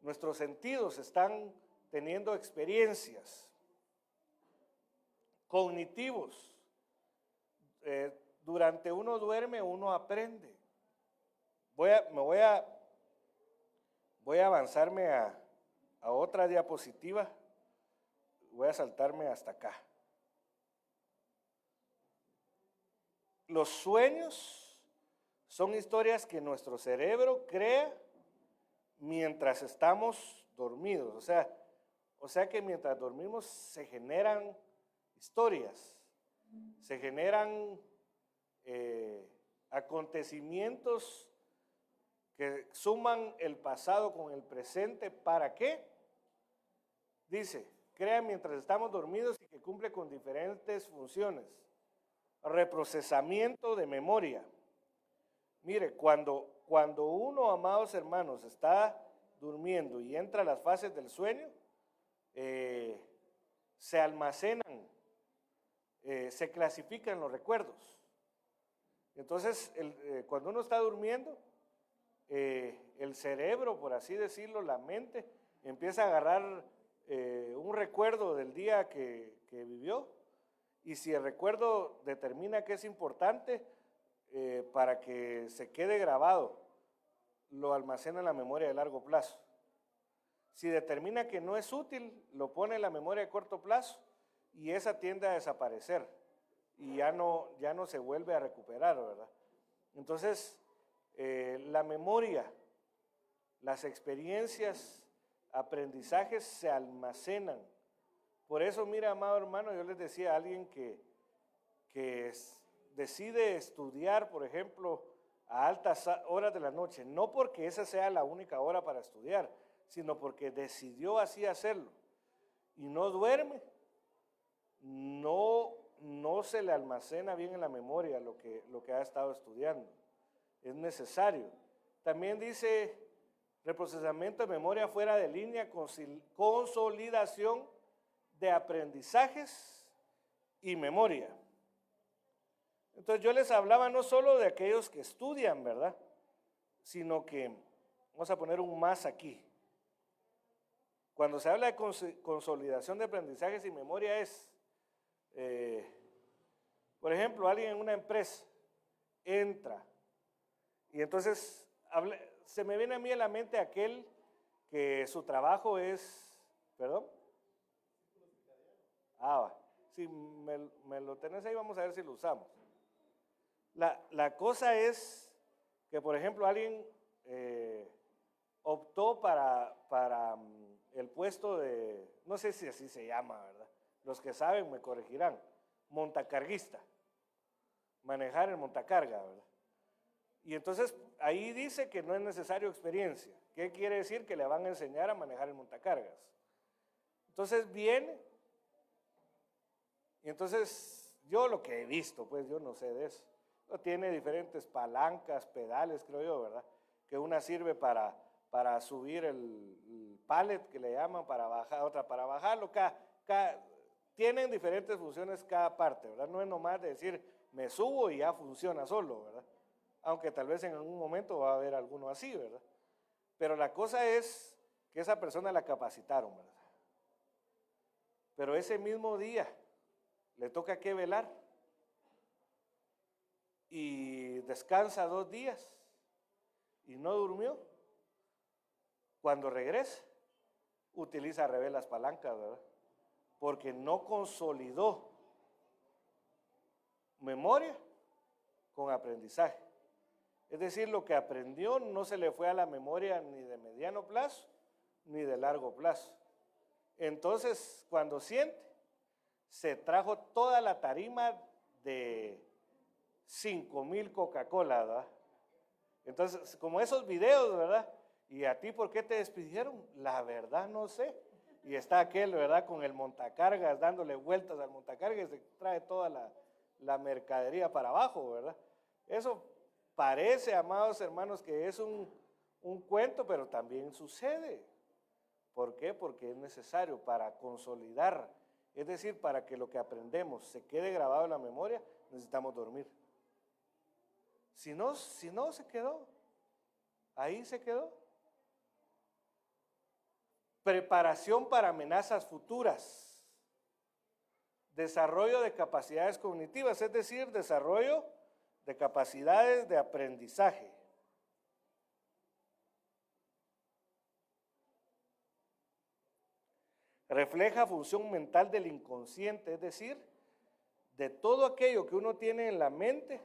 nuestros sentidos están teniendo experiencias cognitivos. Durante uno duerme, uno aprende. Voy a avanzarme a otra diapositiva. Voy a saltarme hasta acá. Los sueños son historias que nuestro cerebro crea mientras estamos dormidos. O sea que mientras dormimos se generan historias, se generan acontecimientos que suman el pasado con el presente. ¿Para qué? Dice, crea mientras estamos dormidos y que cumple con diferentes funciones. Reprocesamiento de memoria. Mire, cuando uno, amados hermanos, está durmiendo y entra a las fases del sueño, se almacenan, se clasifican los recuerdos. Entonces, cuando uno está durmiendo, el cerebro, por así decirlo, la mente, empieza a agarrar un recuerdo del día que vivió, y si el recuerdo determina que es importante, para que se quede grabado, lo almacena en la memoria de largo plazo. Si determina que no es útil, lo pone en la memoria de corto plazo y esa tiende a desaparecer y ya no se vuelve a recuperar, ¿verdad? Entonces, la memoria, las experiencias, aprendizajes se almacenan. Por eso, mira, amado hermano, yo les decía a alguien que decide estudiar, por ejemplo, a altas horas de la noche, no porque esa sea la única hora para estudiar, sino porque decidió así hacerlo, y no duerme, no se le almacena bien en la memoria lo que ha estado estudiando. Es necesario. También dice reprocesamiento de memoria fuera de línea, consolidación de aprendizajes y memoria. Entonces yo les hablaba no solo de aquellos que estudian, ¿verdad? Sino que, vamos a poner un más aquí. Cuando se habla de consolidación de aprendizajes y memoria es, por ejemplo, alguien en una empresa entra y entonces se me viene a mí a la mente aquel que su trabajo es, ¿perdón? Si me lo tenés ahí, vamos a ver si lo usamos. La cosa es que, por ejemplo, alguien optó para el puesto de, no sé si así se llama, ¿verdad? Los que saben me corregirán, montacarguista, manejar el montacarga, ¿verdad? Y entonces ahí dice que no es necesario experiencia. ¿Qué quiere decir? Que le van a enseñar a manejar el montacargas. Entonces viene, y entonces yo lo que he visto, pues yo no sé de eso. Tiene diferentes palancas, pedales, creo yo, ¿verdad? Que una sirve para subir el pallet, que le llaman, para bajar, otra para bajarlo. Tienen diferentes funciones cada parte, ¿verdad? No es nomás de decir, me subo y ya funciona solo, ¿verdad? Aunque tal vez en algún momento va a haber alguno así, ¿verdad? Pero la cosa es que esa persona la capacitaron, ¿verdad? Pero ese mismo día le toca que velar y descansa 2 días y no durmió. Cuando regrese, utiliza al revés las palancas, ¿verdad? Porque no consolidó memoria con aprendizaje. Es decir, lo que aprendió no se le fue a la memoria ni de mediano plazo ni de largo plazo. Entonces, cuando siente, se trajo toda la tarima de 5,000 Coca-Cola, ¿verdad? Entonces, como esos videos, ¿verdad? ¿Y a ti por qué te despidieron? La verdad no sé. Y está aquel, ¿verdad? Con el montacargas dándole vueltas al montacargas y se trae toda la mercadería para abajo, ¿verdad? Eso parece, amados hermanos, que es un cuento, pero también sucede. ¿Por qué? Porque es necesario para consolidar, es decir, para que lo que aprendemos se quede grabado en la memoria, necesitamos dormir. Si no se quedó, ahí se quedó. Preparación para amenazas futuras. Desarrollo de capacidades cognitivas, es decir, desarrollo de capacidades de aprendizaje. Refleja función mental del inconsciente, es decir, de todo aquello que uno tiene en la mente,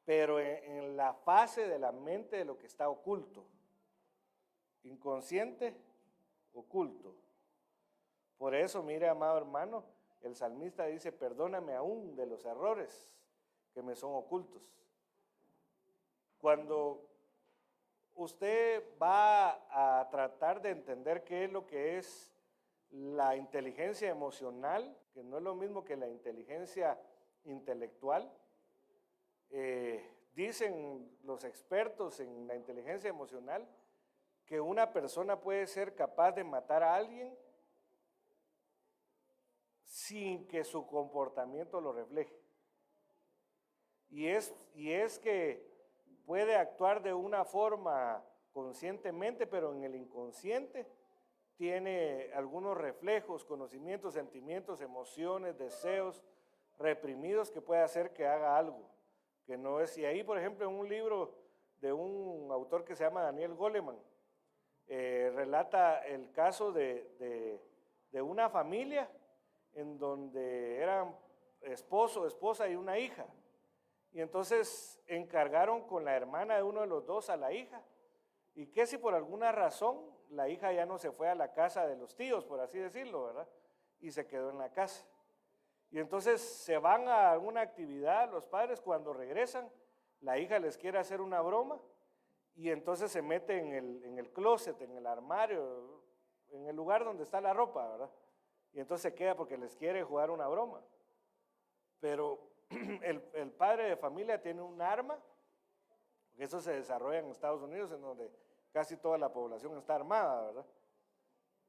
pero en la fase de la mente de lo que está oculto. Inconsciente, oculto. Por eso, mire, amado hermano, el salmista dice, perdóname aún de los errores que me son ocultos. Cuando usted va a tratar de entender qué es lo que es la inteligencia emocional, que no es lo mismo que la inteligencia intelectual, dicen los expertos en la inteligencia emocional que una persona puede ser capaz de matar a alguien sin que su comportamiento lo refleje. Y es que puede actuar de una forma conscientemente, pero en el inconsciente tiene algunos reflejos, conocimientos, sentimientos, emociones, deseos reprimidos que puede hacer que haga algo que no es. Y ahí, por ejemplo, en un libro de un autor que se llama Daniel Goleman, relata el caso de una familia en donde eran esposo, esposa y una hija. Y entonces encargaron con la hermana de uno de los dos a la hija. Y que si por alguna razón la hija ya no se fue a la casa de los tíos, por así decirlo, ¿verdad? Y se quedó en la casa. Y entonces se van a alguna actividad los padres, cuando regresan, la hija les quiere hacer una broma y entonces se mete en el closet, en el armario, en el lugar donde está la ropa, ¿verdad? Y entonces se queda porque les quiere jugar una broma. Pero el padre de familia tiene un arma, porque eso se desarrolla en Estados Unidos, en donde casi toda la población está armada, ¿verdad?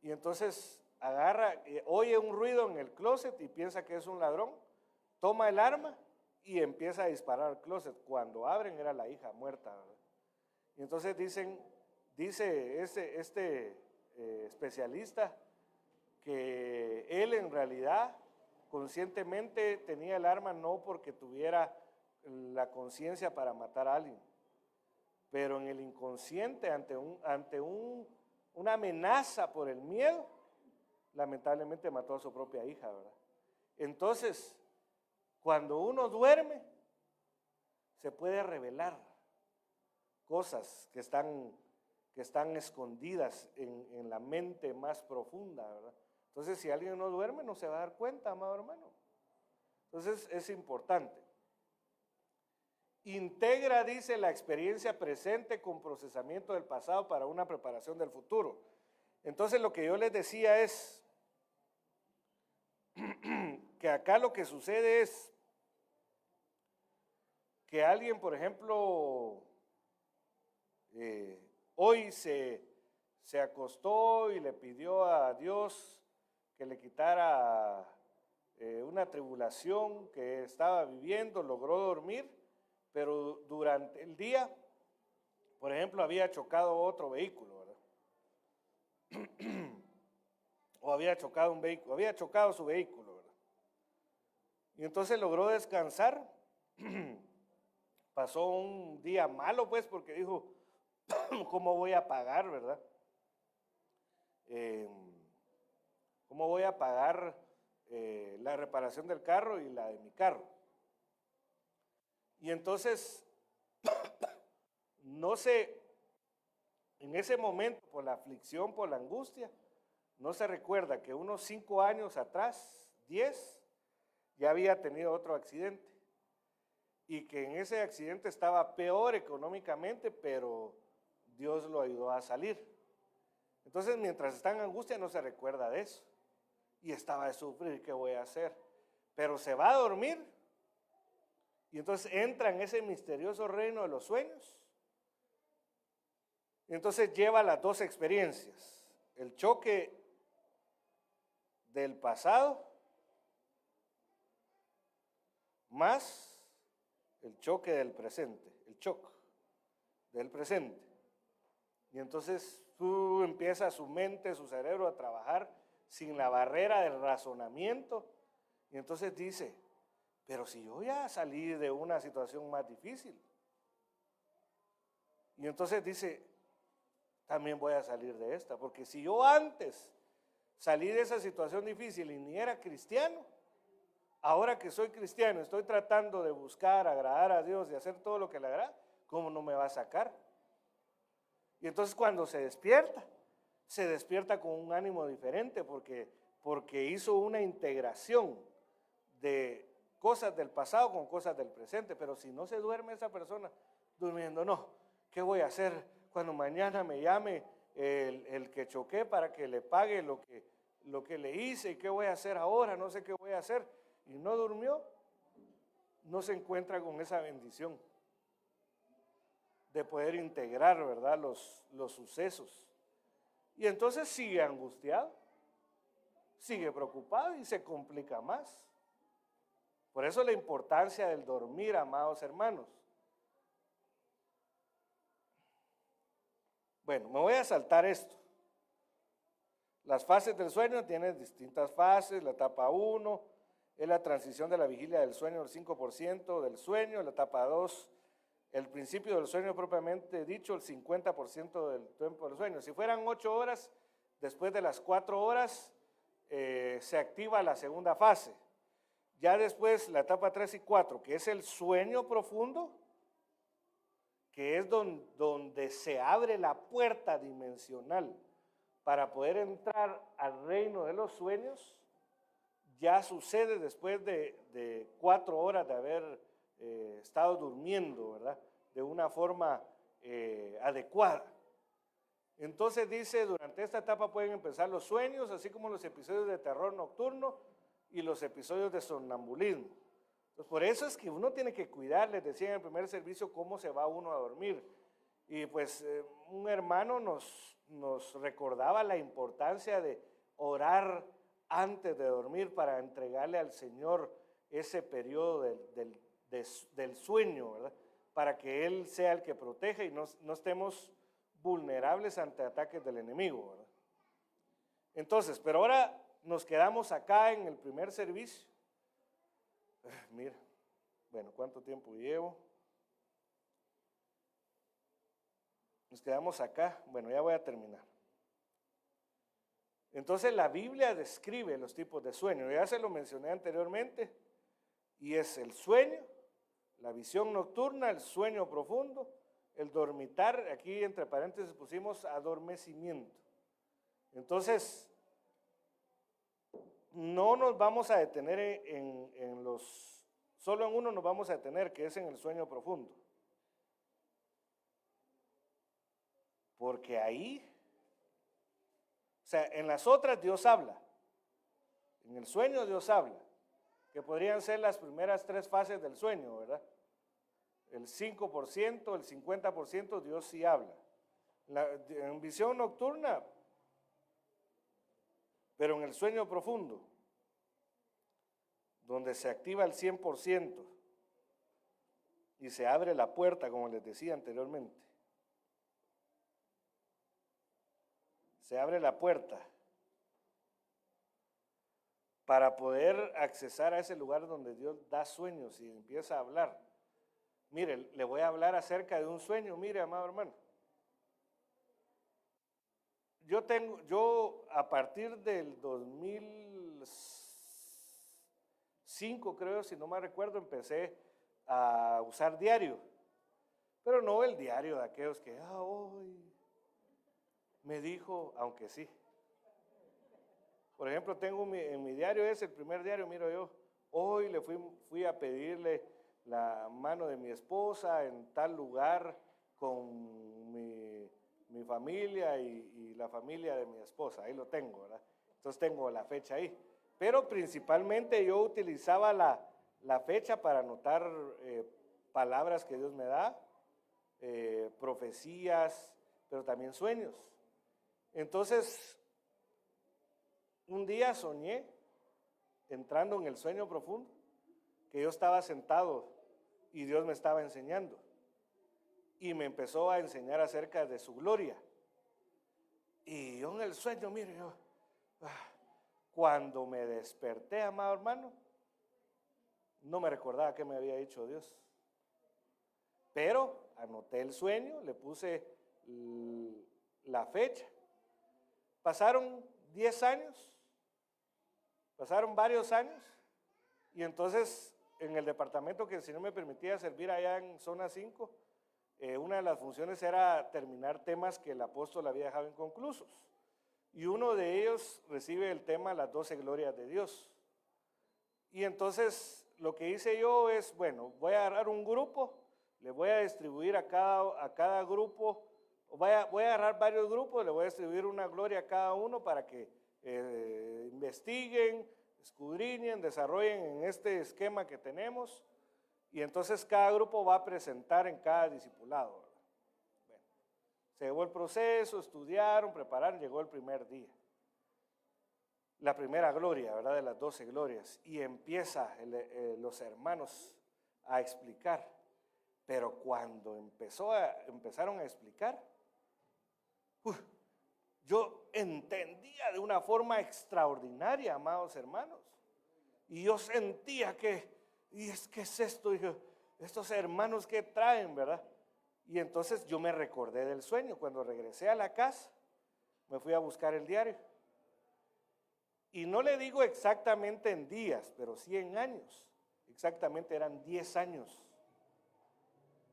Y entonces agarra, oye un ruido en el closet y piensa que es un ladrón, toma el arma y empieza a disparar al closet. Cuando abren era la hija muerta, ¿verdad? Y entonces dice este especialista que él en realidad conscientemente tenía el arma no porque tuviera la conciencia para matar a alguien, pero en el inconsciente ante una amenaza por el miedo, lamentablemente mató a su propia hija, ¿verdad? Entonces, cuando uno duerme, se puede revelar cosas que están escondidas en la mente más profunda, ¿verdad? Entonces, si alguien no duerme, no se va a dar cuenta, amado hermano. Entonces, es importante. Integra, dice, la experiencia presente con procesamiento del pasado para una preparación del futuro. Entonces, lo que yo les decía es que acá lo que sucede es que alguien, por ejemplo, hoy se acostó y le pidió a Dios que le quitara una tribulación que estaba viviendo, logró dormir, pero durante el día, por ejemplo, había chocado otro vehículo, ¿verdad? O había chocado un vehículo, había chocado su vehículo, ¿verdad? Y entonces logró descansar. Pasó un día malo, pues, porque dijo, ¿cómo voy a pagar, verdad? ¿Cómo voy a pagar la reparación del carro y la de mi carro? Y entonces, no sé, en ese momento, por la aflicción, por la angustia, no se recuerda que unos 5 años atrás, 10, ya había tenido otro accidente. Y que en ese accidente estaba peor económicamente, pero Dios lo ayudó a salir. Entonces, mientras está en angustia, no se recuerda de eso. Y estaba de sufrir, ¿qué voy a hacer? Pero se va a dormir. Y entonces entra en ese misterioso reino de los sueños. Y entonces lleva las dos experiencias. el choque del pasado más el choque del presente, el shock del presente. Y entonces tú empiezas su mente, su cerebro a trabajar sin la barrera del razonamiento. Y entonces dice, pero si yo ya salí de una situación más difícil. Y entonces dice, también voy a salir de esta, porque si yo antes salí de esa situación difícil y ni era cristiano, ahora que soy cristiano estoy tratando de buscar, agradar a Dios y hacer todo lo que le agrada, ¿cómo no me va a sacar? Y entonces cuando se despierta con un ánimo diferente porque hizo una integración de cosas del pasado con cosas del presente. Pero si no se duerme esa persona durmiendo, no, ¿qué voy a hacer cuando mañana me llame el que choqué para que le pague lo que le hice? ¿Y qué voy a hacer ahora? No sé qué voy a hacer. Y no durmió, no se encuentra con esa bendición de poder integrar, ¿verdad?, los sucesos. Y entonces sigue angustiado, sigue preocupado y se complica más. Por eso la importancia del dormir, amados hermanos. Bueno, me voy a saltar esto. Las fases del sueño tienen distintas fases. La etapa 1 es la transición de la vigilia del sueño, el 5% del sueño. La etapa 2, el principio del sueño propiamente dicho, el 50% del tiempo del sueño. Si fueran 8 horas, después de las 4 horas se activa la segunda fase. Ya después la etapa 3 y 4, que es el sueño profundo, que es donde se abre la puerta dimensional para poder entrar al reino de los sueños, ya sucede después de 4 horas de haber estado durmiendo, ¿verdad?, de una forma adecuada. Entonces dice, durante esta etapa pueden empezar los sueños, así como los episodios de terror nocturno y los episodios de somnambulismo. Entonces, por eso es que uno tiene que cuidar, les decía en el primer servicio, cómo se va uno a dormir. Y pues un hermano nos recordaba la importancia de orar antes de dormir para entregarle al Señor ese periodo del sueño, ¿verdad?, para que Él sea el que proteja y no estemos vulnerables ante ataques del enemigo, ¿verdad? Entonces, pero ahora nos quedamos acá en el primer servicio. Mira, bueno, ¿cuánto tiempo llevo? Nos quedamos acá. Bueno, ya voy a terminar. Entonces la Biblia describe los tipos de sueño. Ya se lo mencioné anteriormente. Y es el sueño, la visión nocturna, el sueño profundo, el dormitar. Aquí entre paréntesis pusimos adormecimiento. Entonces, no nos vamos a detener solo en uno nos vamos a detener, que es en el sueño profundo. Porque ahí, o sea, en las otras Dios habla, en el sueño Dios habla, que podrían ser las primeras 3 fases del sueño, ¿verdad? El 5%, el 50% Dios sí habla. En visión nocturna, pero en el sueño profundo, donde se activa el 100% y se abre la puerta, como les decía anteriormente. Se abre la puerta para poder accesar a ese lugar donde Dios da sueños y empieza a hablar. Mire, le voy a hablar acerca de un sueño. Mire, amado hermano, yo a partir del 2005, creo, si no me recuerdo, empecé a usar diario, pero no el diario de aquellos que, hoy me dijo, aunque sí. Por ejemplo, tengo en mi diario, es el primer diario, miro yo, hoy fui a pedirle la mano de mi esposa en tal lugar con mi familia y la familia de mi esposa, ahí lo tengo, ¿verdad? Entonces tengo la fecha ahí. Pero principalmente yo utilizaba la fecha para anotar palabras que Dios me da, profecías, pero también sueños. Entonces, un día soñé, entrando en el sueño profundo, que yo estaba sentado y Dios me estaba enseñando. Y me empezó a enseñar acerca de su gloria. Y yo en el sueño, mire, cuando me desperté, amado hermano, no me recordaba qué me había dicho Dios. Pero anoté el sueño, le puse la fecha. Pasaron 10 años, pasaron varios años, y entonces en el departamento que el Señor me permitía servir allá en zona 5, una de las funciones era terminar temas que el apóstol había dejado inconclusos. Y uno de ellos recibe el tema las 12 glorias de Dios. Y entonces lo que hice yo es, bueno, voy a agarrar un grupo, le voy a distribuir a cada grupo, voy a agarrar varios grupos, le voy a distribuir una gloria a cada uno para que investiguen, escudriñen, desarrollen en este esquema que tenemos. Y entonces cada grupo va a presentar en cada discipulado. Bueno, se llevó el proceso, estudiaron, prepararon, llegó el primer día. La primera gloria, ¿verdad? De las 12 glorias. Y empieza los hermanos a explicar. Pero cuando empezaron a explicar, yo entendía de una forma extraordinaria, amados hermanos. Y yo sentía que, ¿y qué es esto? Dije, estos hermanos que traen, ¿verdad? Y entonces yo me recordé del sueño. Cuando regresé a la casa, me fui a buscar el diario. Y no le digo exactamente en días, pero sí en años. Exactamente eran 10 años.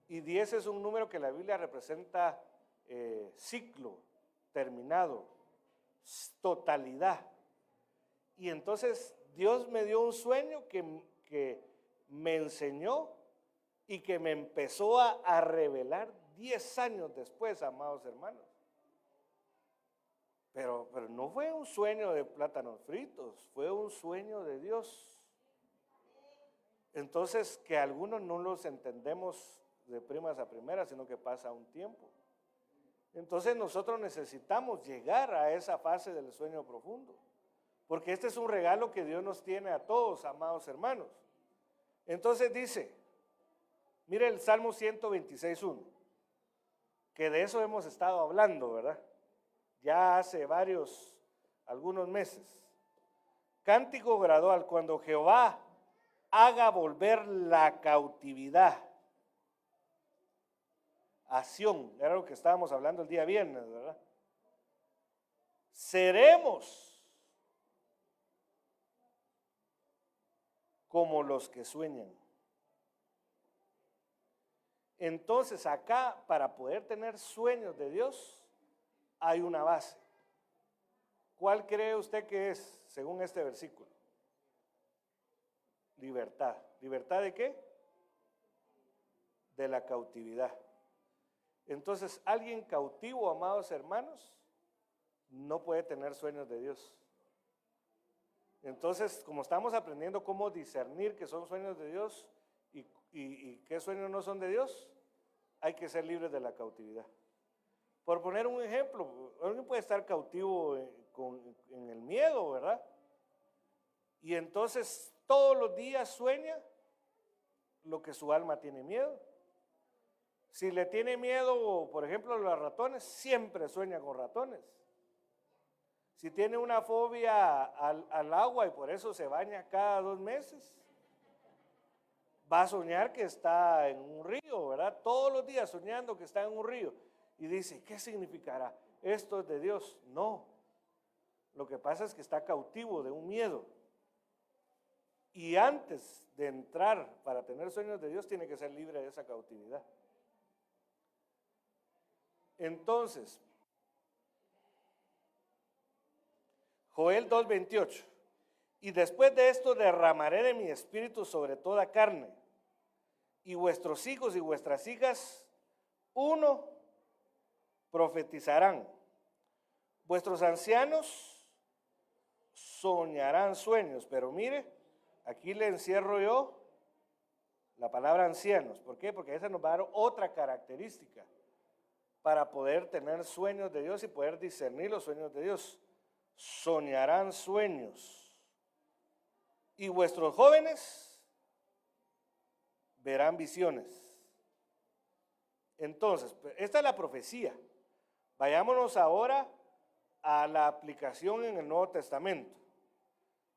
Y 10 es un número que la Biblia representa ciclo, terminado, totalidad. Y entonces Dios me dio un sueño que me enseñó y que me empezó a revelar 10 años después, amados hermanos. Pero no fue un sueño de plátanos fritos, fue un sueño de Dios. Entonces, que algunos no los entendemos de primas a primeras, sino que pasa un tiempo. Entonces nosotros necesitamos llegar a esa fase del sueño profundo, porque este es un regalo que Dios nos tiene a todos, amados hermanos. Entonces dice, mire el Salmo 126:1, que de eso hemos estado hablando, ¿verdad? Ya hace algunos meses. Cántico gradual, cuando Jehová haga volver la cautividad a Sión, era lo que estábamos hablando el día viernes, ¿verdad? Seremos como los que sueñan. Entonces acá, para poder tener sueños de Dios, hay una base. ¿Cuál cree usted que es, según este versículo? Libertad. ¿Libertad de qué? De la cautividad. Entonces, alguien cautivo, amados hermanos, no puede tener sueños de Dios. Entonces, como estamos aprendiendo cómo discernir que son sueños de Dios y qué sueños no son de Dios, hay que ser libres de la cautividad. Por poner un ejemplo, alguien puede estar cautivo en el miedo, ¿verdad? Y entonces todos los días sueña lo que su alma tiene miedo. Si le tiene miedo, por ejemplo, a los ratones, siempre sueña con ratones. Si tiene una fobia al agua y por eso se baña cada 2 meses, va a soñar que está en un río, ¿verdad? Todos los días soñando que está en un río. Y dice, ¿qué significará? ¿Esto es de Dios? No. Lo que pasa es que está cautivo de un miedo. Y antes de entrar para tener sueños de Dios, tiene que ser libre de esa cautividad. Entonces, Joel 2:28. Y después de esto derramaré de mi espíritu sobre toda carne, y vuestros hijos y vuestras hijas, uno, profetizarán. Vuestros ancianos soñarán sueños. Pero mire, aquí le encierro yo la palabra ancianos. ¿Por qué? Porque esa nos va a dar otra característica para poder tener sueños de Dios y poder discernir los sueños de Dios. soñarán sueños, y vuestros jóvenes verán visiones. Entonces, esta es la profecía. Vayámonos ahora a la aplicación en el Nuevo Testamento,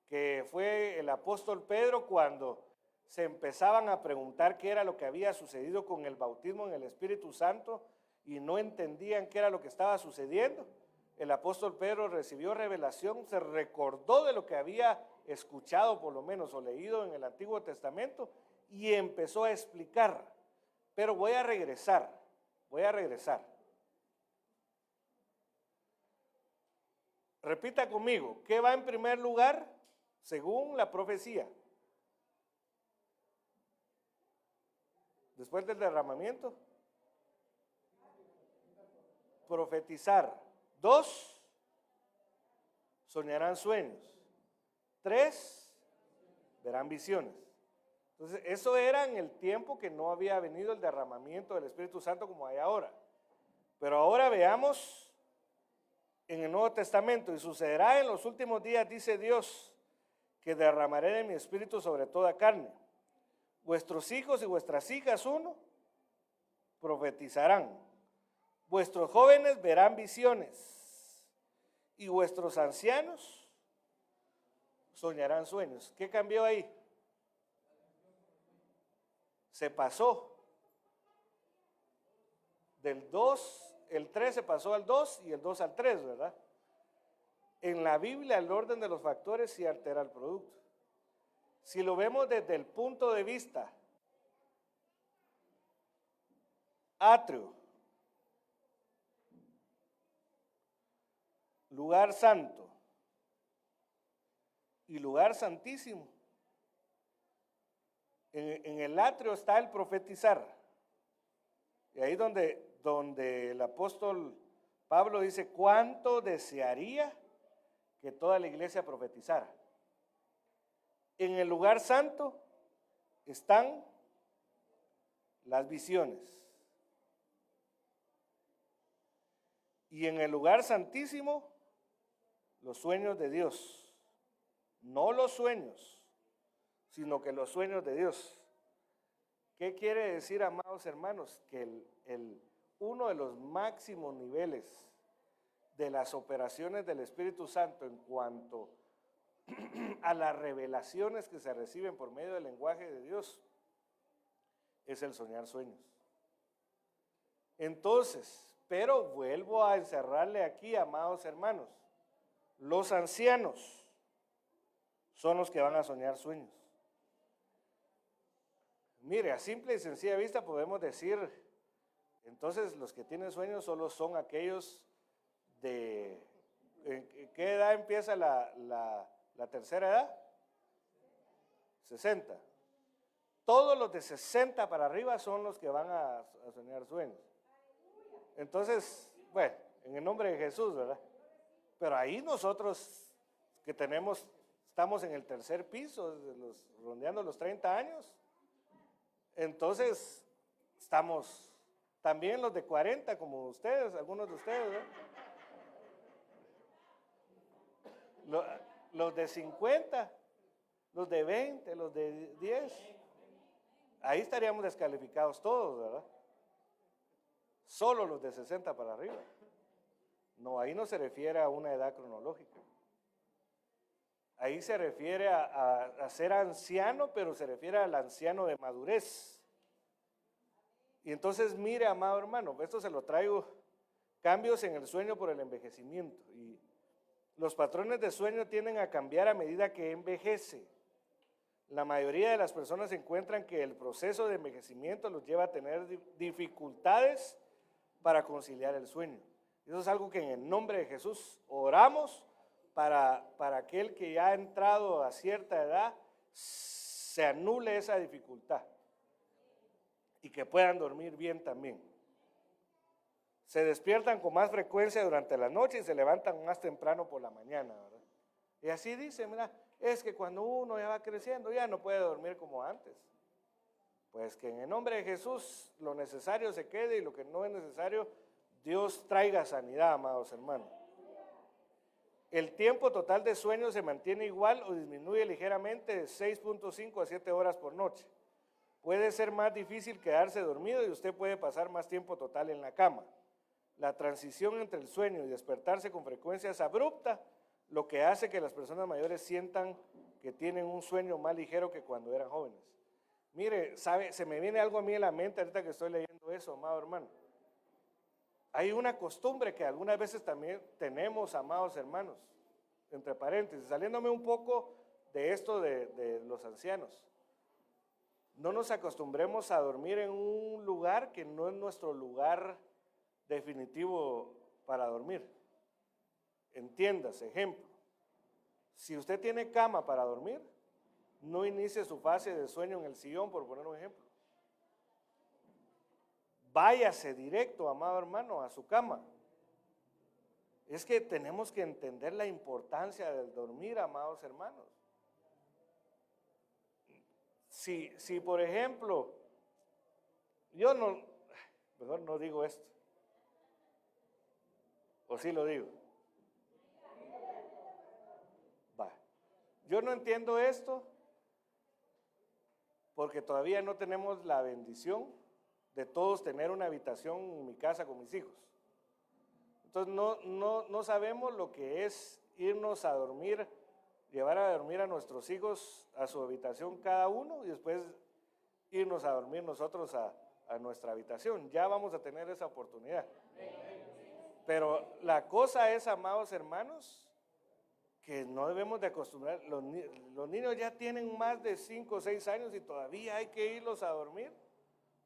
que fue el apóstol Pedro cuando se empezaban a preguntar qué era lo que había sucedido con el bautismo en el Espíritu Santo y no entendían qué era lo que estaba sucediendo. El apóstol Pedro recibió revelación, se recordó de lo que había escuchado por lo menos o leído en el Antiguo Testamento y empezó a explicar. Pero voy a regresar. Repita conmigo, ¿qué va en primer lugar según la profecía? Después del derramamiento, profetizar. 2, soñarán sueños. 3, verán visiones. Entonces, eso era en el tiempo que no había venido el derramamiento del Espíritu Santo como hay ahora. Pero ahora veamos en el Nuevo Testamento, y sucederá en los últimos días, dice Dios, que derramaré de mi espíritu sobre toda carne. Vuestros hijos y vuestras hijas, profetizarán. Vuestros jóvenes verán visiones y vuestros ancianos soñarán sueños. ¿Qué cambió ahí? Se pasó del 2, el 3 se pasó al 2 y el 2 al 3, ¿verdad? En la Biblia el orden de los factores sí altera el producto. Si lo vemos desde el punto de vista atrio, lugar santo y lugar santísimo, en el atrio está el profetizar. Y ahí donde el apóstol Pablo dice, ¿cuánto desearía que toda la iglesia profetizara? En el lugar santo están las visiones. Y en el lugar santísimo, los sueños de Dios. No los sueños, sino que los sueños de Dios. ¿Qué quiere decir, amados hermanos? Que uno de los máximos niveles de las operaciones del Espíritu Santo en cuanto a las revelaciones que se reciben por medio del lenguaje de Dios es el soñar sueños. Entonces, pero vuelvo a encerrarle aquí, amados hermanos, los ancianos son los que van a soñar sueños. Mire, a simple y sencilla vista podemos decir, entonces los que tienen sueños solo son aquellos de, ¿en qué edad empieza la tercera edad? 60. Todos los de 60 para arriba son los que van a soñar sueños. Entonces, bueno, en el nombre de Jesús, ¿verdad? Pero ahí nosotros que estamos en el tercer piso, rondeando los 30 años, entonces estamos también los de 40 como ustedes, algunos de ustedes, ¿no? Los de 50, los de 20, los de 10, ahí estaríamos descalificados todos, ¿verdad? Solo los de 60 para arriba. No, ahí no se refiere a una edad cronológica. Ahí se refiere a ser anciano, pero se refiere al anciano de madurez. Y entonces, mire, amado hermano, esto se lo traigo, cambios en el sueño por el envejecimiento. Y los patrones de sueño tienden a cambiar a medida que envejece. La mayoría de las personas encuentran que el proceso de envejecimiento los lleva a tener dificultades para conciliar el sueño. Eso es algo que en el nombre de Jesús oramos para aquel que ya ha entrado a cierta edad, se anule esa dificultad y que puedan dormir bien también. Se despiertan con más frecuencia durante la noche y se levantan más temprano por la mañana, ¿verdad? Y así dice, mira, es que cuando uno ya va creciendo ya no puede dormir como antes. Pues que en el nombre de Jesús lo necesario se quede y lo que no es necesario, Dios traiga sanidad, amados hermanos. El tiempo total de sueño se mantiene igual o disminuye ligeramente de 6.5 a 7 horas por noche. Puede ser más difícil quedarse dormido y usted puede pasar más tiempo total en la cama. La transición entre el sueño y despertarse con frecuencia es abrupta, lo que hace que las personas mayores sientan que tienen un sueño más ligero que cuando eran jóvenes. Mire, se me viene algo a mí en la mente ahorita que estoy leyendo eso, amado hermano. Hay una costumbre que algunas veces también tenemos, amados hermanos, entre paréntesis, saliéndome un poco de esto de los ancianos. No nos acostumbremos a dormir en un lugar que no es nuestro lugar definitivo para dormir. Entiéndase, ejemplo, si usted tiene cama para dormir, no inicie su fase de sueño en el sillón, por poner un ejemplo. Váyase directo, amado hermano, a su cama. Es que tenemos que entender la importancia del dormir, amados hermanos. Si por ejemplo, mejor no digo esto, o sí lo digo. Yo no entiendo esto porque todavía no tenemos la bendición de todos tener una habitación en mi casa con mis hijos. Entonces no sabemos lo que es irnos a dormir, llevar a dormir a nuestros hijos a su habitación cada uno y después irnos a dormir nosotros a nuestra habitación. Ya vamos a tener esa oportunidad. Pero la cosa es, amados hermanos, que no debemos de acostumbrar. Los niños ya tienen más de 5 o 6 años y todavía hay que irlos a dormir,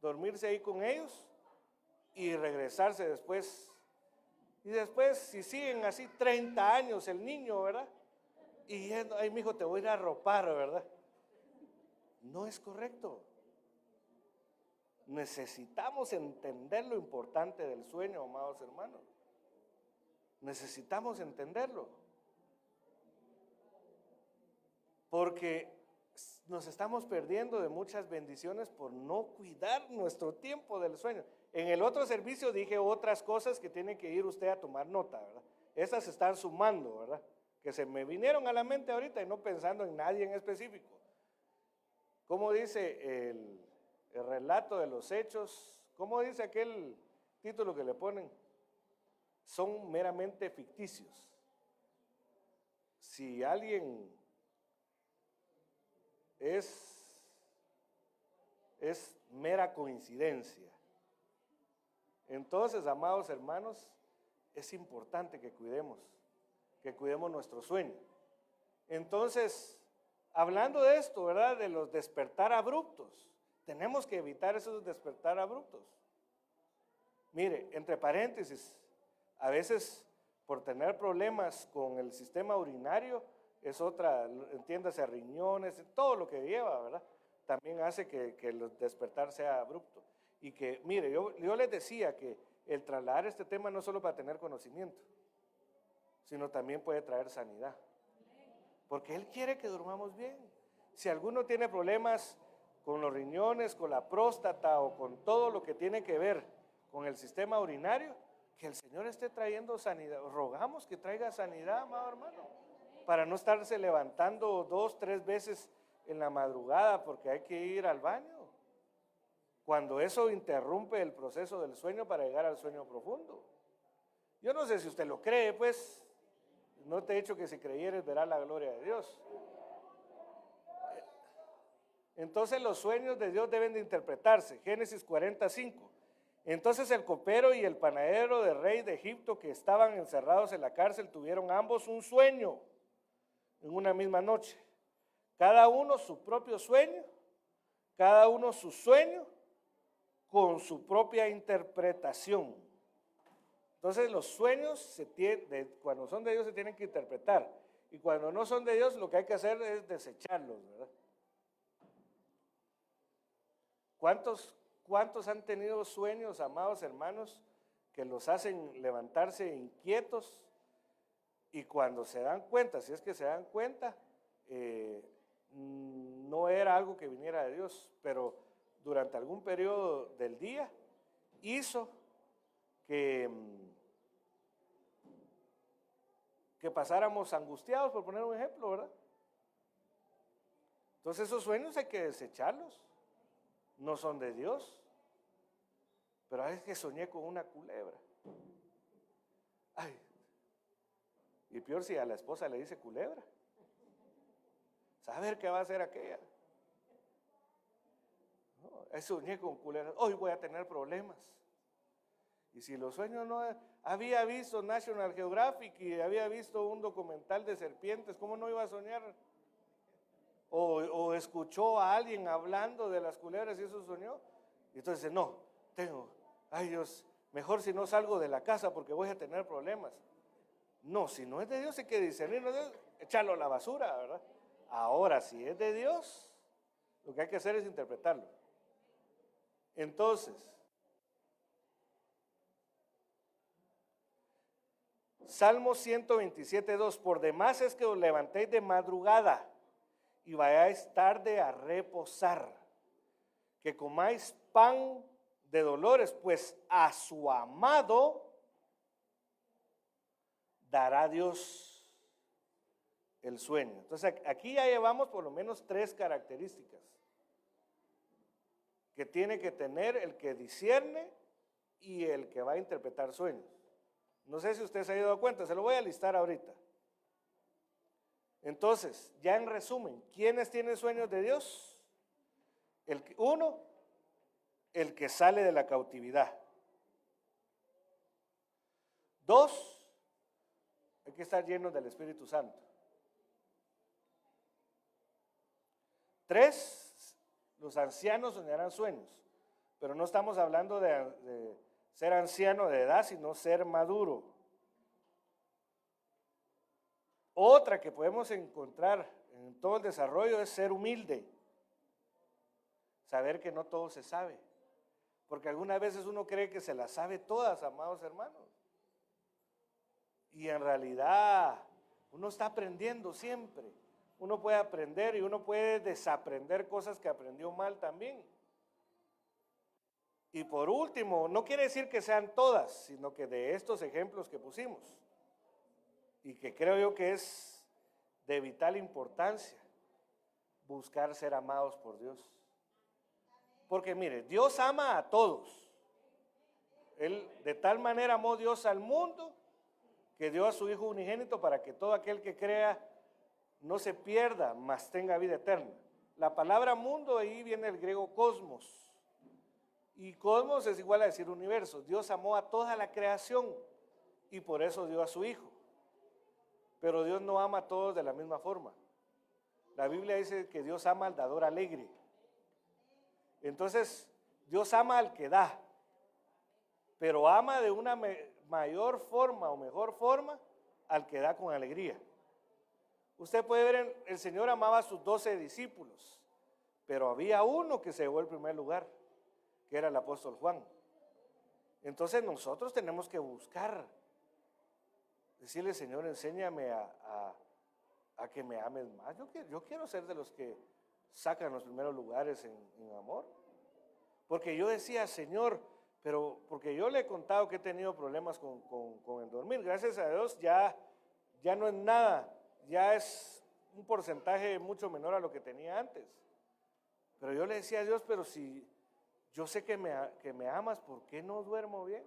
dormirse ahí con ellos y regresarse después. Y después, si siguen así 30 años el niño, ¿verdad? Y ay, mijo, te voy a ir a arropar, ¿verdad? No es correcto. Necesitamos entender lo importante del sueño, amados hermanos. Necesitamos entenderlo. Porque nos estamos perdiendo de muchas bendiciones por no cuidar nuestro tiempo del sueño. En el otro servicio dije otras cosas que tiene que ir usted a tomar nota, ¿verdad? Esas se están sumando, ¿verdad? Que se me vinieron a la mente ahorita y no pensando en nadie en específico. ¿Cómo dice el relato de los hechos? ¿Cómo dice aquel título que le ponen? Son meramente ficticios. Si alguien es mera coincidencia. Entonces, amados hermanos, es importante que cuidemos nuestro sueño. Entonces, hablando de esto, ¿verdad? De los despertar abruptos, tenemos que evitar esos despertar abruptos. Mire, entre paréntesis, a veces por tener problemas con el sistema urinario, es otra, entiéndase, riñones, todo lo que lleva, ¿verdad? También hace que el despertar sea abrupto. Y que, mire, yo les decía que el trasladar este tema no es solo para tener conocimiento, sino también puede traer sanidad. Porque Él quiere que durmamos bien. Si alguno tiene problemas con los riñones, con la próstata o con todo lo que tiene que ver con el sistema urinario, que el Señor esté trayendo sanidad. Rogamos que traiga sanidad, amado hermano, para no estarse levantando 2, 3 veces en la madrugada porque hay que ir al baño. Cuando eso interrumpe el proceso del sueño para llegar al sueño profundo. Yo no sé si usted lo cree, pues, no te he dicho que si creyeres verás la gloria de Dios. Entonces los sueños de Dios deben de interpretarse. Génesis 45. Entonces el copero y el panadero del rey de Egipto que estaban encerrados en la cárcel tuvieron ambos un sueño en una misma noche. Cada uno su propio sueño, cada uno su sueño con su propia interpretación. Entonces los sueños cuando son de Dios se tienen que interpretar y cuando no son de Dios lo que hay que hacer es desecharlos, ¿verdad? ¿Cuántos han tenido sueños, amados hermanos, que los hacen levantarse inquietos y cuando se dan cuenta, si es que se dan cuenta, no era algo que viniera de Dios, pero durante algún periodo del día hizo que que pasáramos angustiados, por poner un ejemplo, ¿verdad? Entonces esos sueños hay que desecharlos, no son de Dios. Pero a veces que soñé con una culebra. Ay, y peor si a la esposa le dice culebra. ¿Saber qué va a hacer aquella? No, soñé con culebra, hoy voy a tener problemas. Y si los sueños no... Había visto National Geographic y había visto un documental de serpientes, ¿cómo no iba a soñar? O escuchó a alguien hablando de las culebras y eso soñó. Y entonces no, ay Dios, mejor si no salgo de la casa porque voy a tener problemas. No, si no es de Dios hay que discernir, no es de Dios, echarlo a la basura, ¿verdad? Ahora, si es de Dios, lo que hay que hacer es interpretarlo. Entonces, Salmo 127:2, por demás es que os levantéis de madrugada y vayáis tarde a reposar, que comáis pan de dolores, pues a su amado dará Dios el sueño. Entonces aquí ya llevamos por lo menos 3 características que tiene que tener el que discierne y el que va a interpretar sueños. No sé si usted se ha dado cuenta, se lo voy a listar ahorita. Entonces, ya en resumen, ¿quiénes tienen sueños de Dios? Uno, el que sale de la cautividad. 2, hay que estar llenos del Espíritu Santo. 3, los ancianos soñarán sueños, pero no estamos hablando de ser anciano de edad, sino ser maduro. Otra que podemos encontrar en todo el desarrollo es ser humilde, saber que no todo se sabe, porque algunas veces uno cree que se las sabe todas, amados hermanos, y en realidad uno está aprendiendo siempre. Uno puede aprender y uno puede desaprender cosas que aprendió mal también. Y por último, no quiere decir que sean todas, sino que de estos ejemplos que pusimos, y que creo yo que es de vital importancia, buscar ser amados por Dios. Porque mire, Dios ama a todos. Él de tal manera amó Dios al mundo que dio a su Hijo unigénito para que todo aquel que crea no se pierda, mas tenga vida eterna. La palabra mundo, ahí viene el griego cosmos. Y cosmos es igual a decir universo. Dios amó a toda la creación y por eso dio a su Hijo. Pero Dios no ama a todos de la misma forma. La Biblia dice que Dios ama al dador alegre. Entonces, Dios ama al que da, pero ama de una mayor forma o mejor forma al que da con alegría. Usted puede ver, el Señor amaba a sus 12 discípulos, pero había uno que se llevó el primer lugar, que era el apóstol Juan. Entonces nosotros tenemos que buscar, decirle, Señor, enséñame a que me ames más. Yo quiero ser de los que sacan los primeros lugares en amor. Porque yo decía, Señor, pero porque yo le he contado que he tenido problemas con el dormir. Gracias a Dios ya no es nada, ya es un porcentaje mucho menor a lo que tenía antes. Pero yo le decía a Dios, pero si yo sé que me amas, ¿por qué no duermo bien?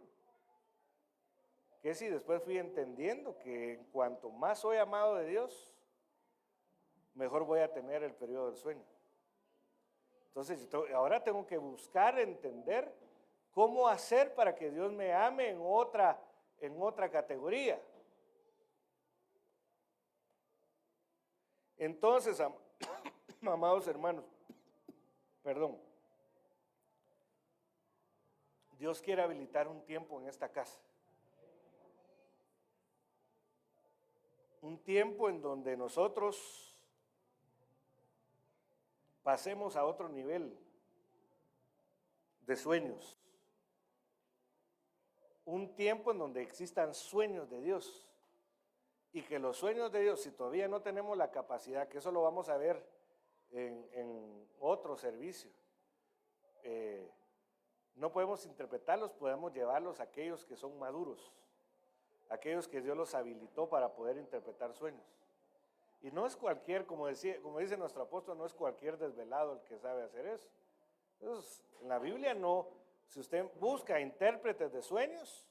Que si después fui entendiendo que en cuanto más soy amado de Dios, mejor voy a tener el periodo del sueño. Entonces ahora tengo que buscar entender cómo hacer para que Dios me ame en otra categoría. Entonces, amados hermanos, perdón, Dios quiere habilitar un tiempo en esta casa. Un tiempo en donde nosotros pasemos a otro nivel de sueños. Un tiempo en donde existan sueños de Dios. Y que los sueños de Dios, si todavía no tenemos la capacidad, que eso lo vamos a ver en otro servicio, no podemos interpretarlos, podemos llevarlos a aquellos que son maduros, aquellos que Dios los habilitó para poder interpretar sueños. Y no es cualquier, como dice nuestro apóstol, no es cualquier desvelado el que sabe hacer eso. Entonces, en la Biblia no, si usted busca intérpretes de sueños,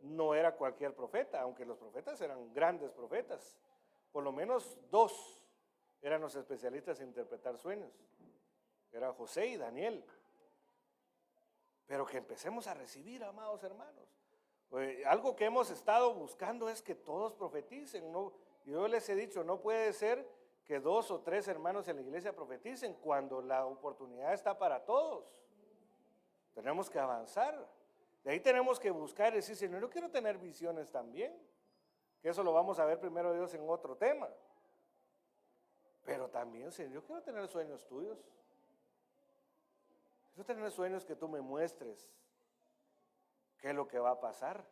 no era cualquier profeta, aunque los profetas eran grandes profetas. Por lo menos dos eran los especialistas en interpretar sueños. Era José y Daniel. Pero que empecemos a recibir, amados hermanos. Algo que hemos estado buscando es que todos profeticen. ¿No? Yo les he dicho, no puede ser que 2 o 3 hermanos en la iglesia profeticen cuando la oportunidad está para todos. Tenemos que avanzar. De ahí tenemos que buscar y decir, Señor, yo quiero tener visiones también. Que eso lo vamos a ver primero Dios en otro tema. Pero también, Señor, yo quiero tener sueños tuyos. Quiero tener sueños que tú me muestres qué es lo que va a pasar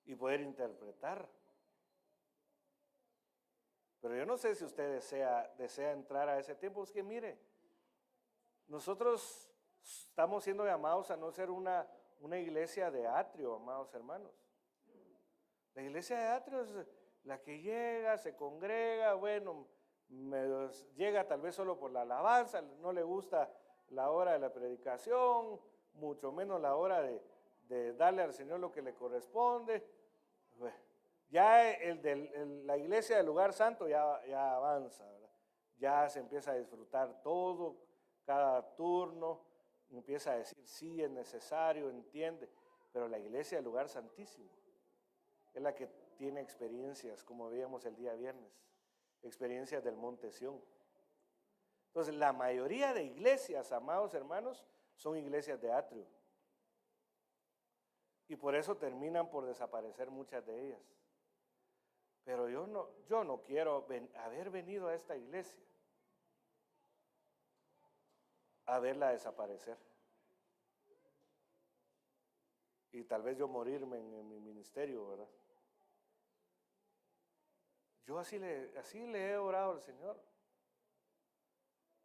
y poder interpretar. Pero yo no sé si usted desea entrar a ese tiempo. Es que mire, nosotros estamos siendo llamados a no ser una iglesia de atrio, amados hermanos. La iglesia de atrio es la que llega, se congrega, bueno, llega tal vez solo por la alabanza, no le gusta la hora de la predicación, mucho menos la hora de darle al Señor lo que le corresponde. Bueno, ya la iglesia del lugar santo ya avanza, ¿verdad? Ya se empieza a disfrutar todo, cada turno, empieza a decir sí, es necesario, entiende, pero la iglesia del lugar santísimo es la que tiene experiencias, como veíamos el día viernes, experiencias del Monte Sión. Entonces, la mayoría de iglesias, amados hermanos, son iglesias de atrio. Y por eso terminan por desaparecer muchas de ellas. Pero yo no quiero haber venido a esta iglesia a verla desaparecer. Y tal vez yo morirme en mi ministerio, ¿verdad? Yo así le he orado al Señor.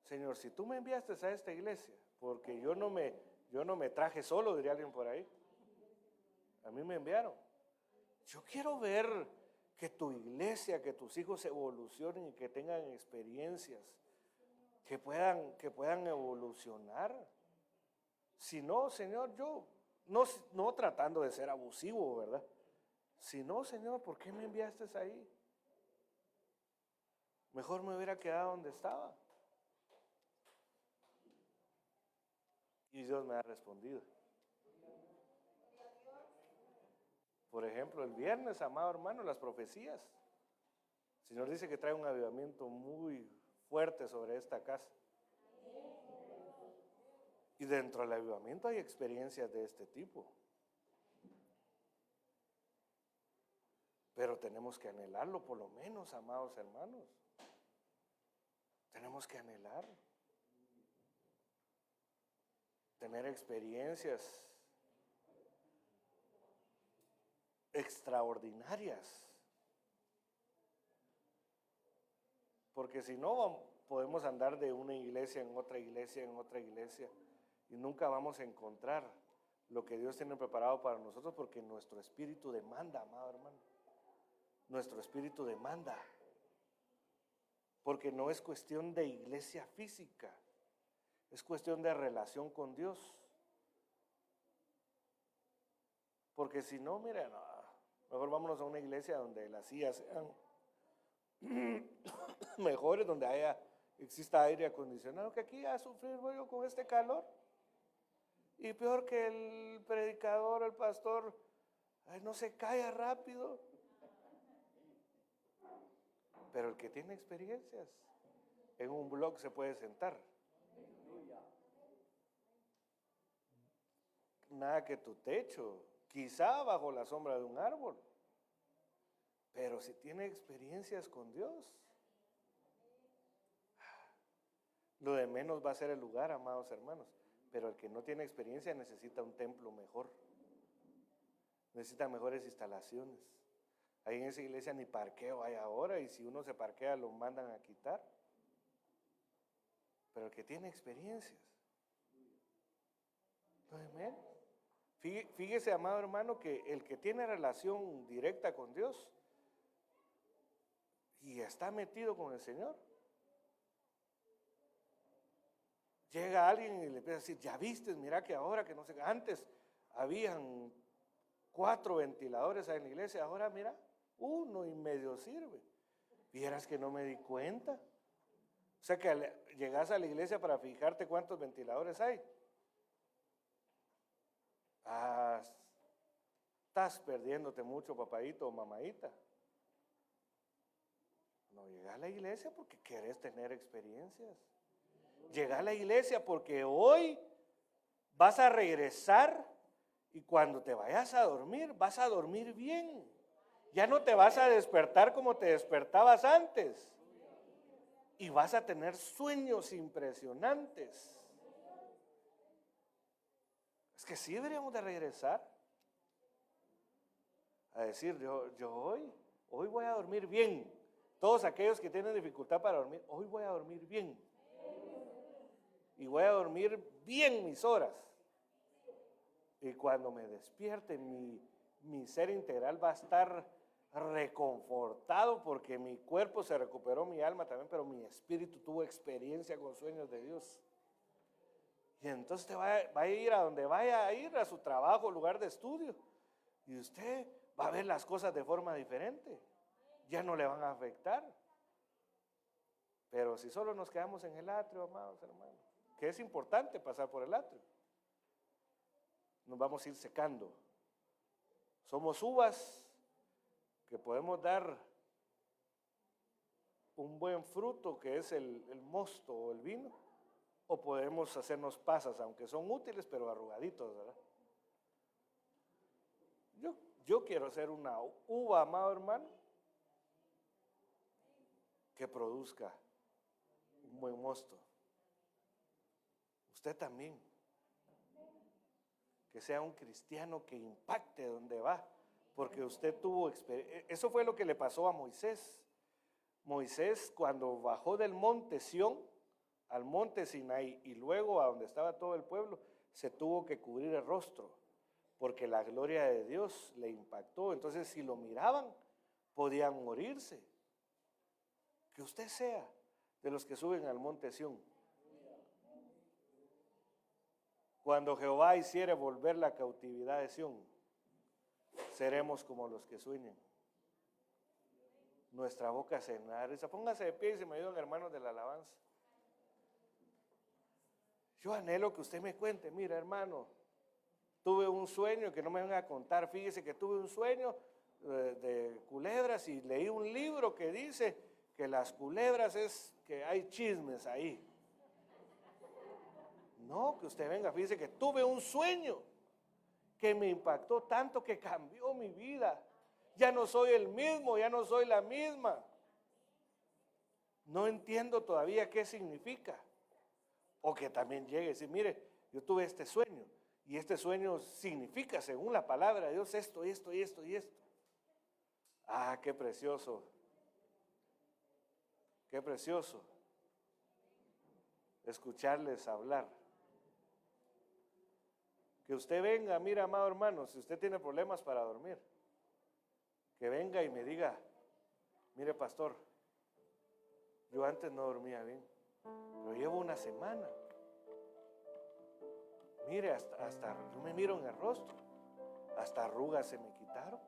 Señor, si tú me enviaste a esta iglesia, porque yo no me traje solo, diría alguien por ahí. A mí me enviaron. Yo quiero ver que tu iglesia, que tus hijos evolucionen y que tengan experiencias, que puedan evolucionar. Si no, Señor, yo no tratando de ser abusivo, ¿verdad? Si no, Señor, ¿por qué me enviaste ahí? Mejor me hubiera quedado donde estaba. Y Dios me ha respondido. Por ejemplo, el viernes, amado hermano, las profecías. El Señor dice que trae un avivamiento muy fuerte sobre esta casa. Y dentro del avivamiento hay experiencias de este tipo. Pero tenemos que anhelarlo por lo menos, amados hermanos. Tenemos que anhelar. Tener experiencias extraordinarias. Porque si no, podemos andar de una iglesia en otra iglesia, en otra iglesia, y nunca vamos a encontrar lo que Dios tiene preparado para nosotros, porque nuestro espíritu demanda, amado hermano. Nuestro espíritu demanda. Porque no es cuestión de iglesia física, es cuestión de relación con Dios. Porque si no, miren, mejor vámonos a una iglesia donde las sillas sean mejores, donde exista aire acondicionado, que aquí a sufrir voy yo con este calor. Y peor que el predicador, el pastor, no se calla rápido. Pero el que tiene experiencias, en un blog se puede sentar. Nada que tu techo, quizá bajo la sombra de un árbol. Pero si tiene experiencias con Dios, lo de menos va a ser el lugar, amados hermanos. Pero el que no tiene experiencia necesita un templo mejor. Necesita mejores instalaciones. Ahí en esa iglesia ni parqueo hay ahora, y si uno se parquea lo mandan a quitar. Pero el que tiene experiencias, lo de menos. Fíjese, amado hermano, que el que tiene relación directa con Dios y está metido con el Señor, llega alguien y le empieza a decir, ya viste, mira que ahora que no sé, antes habían 4 ventiladores en la iglesia, ahora mira, 1 y medio sirve. Vieras que no me di cuenta. O sea que llegas a la iglesia para fijarte cuántos ventiladores hay. Estás perdiéndote mucho, papadito o mamadita. No llegas a la iglesia porque quieres tener experiencias. Llega a la iglesia porque hoy vas a regresar y cuando te vayas a dormir, vas a dormir bien. Ya no te vas a despertar como te despertabas antes. Y vas a tener sueños impresionantes. Es que sí deberíamos de regresar a decir, yo hoy voy a dormir bien. Todos aquellos que tienen dificultad para dormir, hoy voy a dormir bien. Y voy a dormir bien mis horas. Y cuando me despierte, mi ser integral va a estar reconfortado porque mi cuerpo se recuperó, mi alma también, pero mi espíritu tuvo experiencia con sueños de Dios. Y entonces te va a ir a donde vaya a ir, a su trabajo, lugar de estudio. Y usted va a ver las cosas de forma diferente. Ya no le van a afectar. Pero si solo nos quedamos en el atrio, amados hermanos, que es importante pasar por el atrio, nos vamos a ir secando. Somos uvas que podemos dar un buen fruto, que es el mosto o el vino, o podemos hacernos pasas, aunque son útiles, pero arrugaditos, ¿verdad? Yo quiero ser una uva, amado hermano, que produzca un buen mosto. Usted también. Que sea un cristiano que impacte donde va, porque usted tuvo experiencia. Eso fue lo que le pasó a Moisés. Moisés, cuando bajó del monte Sión al monte Sinaí y luego a donde estaba todo el pueblo, se tuvo que cubrir el rostro, porque la gloria de Dios le impactó. Entonces, si lo miraban, podían morirse. Que usted sea de los que suben al monte Sión. Cuando Jehová hiciere volver la cautividad de Sión, seremos como los que sueñan. Nuestra boca se llenará de risa. Póngase de pie y se me ayudan, hermanos de la alabanza. Yo anhelo que usted me cuente, mira, hermano, tuve un sueño que no me van a contar. Fíjese que tuve un sueño de culebras y leí un libro que dice que las culebras es que hay chismes ahí. No, que usted venga, fíjese que tuve un sueño que me impactó tanto que cambió mi vida. Ya no soy el mismo, ya no soy la misma. No entiendo todavía qué significa. O que también llegue y decir, mire, yo tuve este sueño y este sueño significa, según la palabra de Dios, esto, esto y esto y esto. Ah, qué precioso. Qué precioso escucharles hablar. Que usted venga, mira, amado hermano, si usted tiene problemas para dormir, que venga y me diga, mire, pastor, yo antes no dormía bien, pero llevo una semana. Mire, hasta yo me miro en el rostro, hasta arrugas se me quitaron.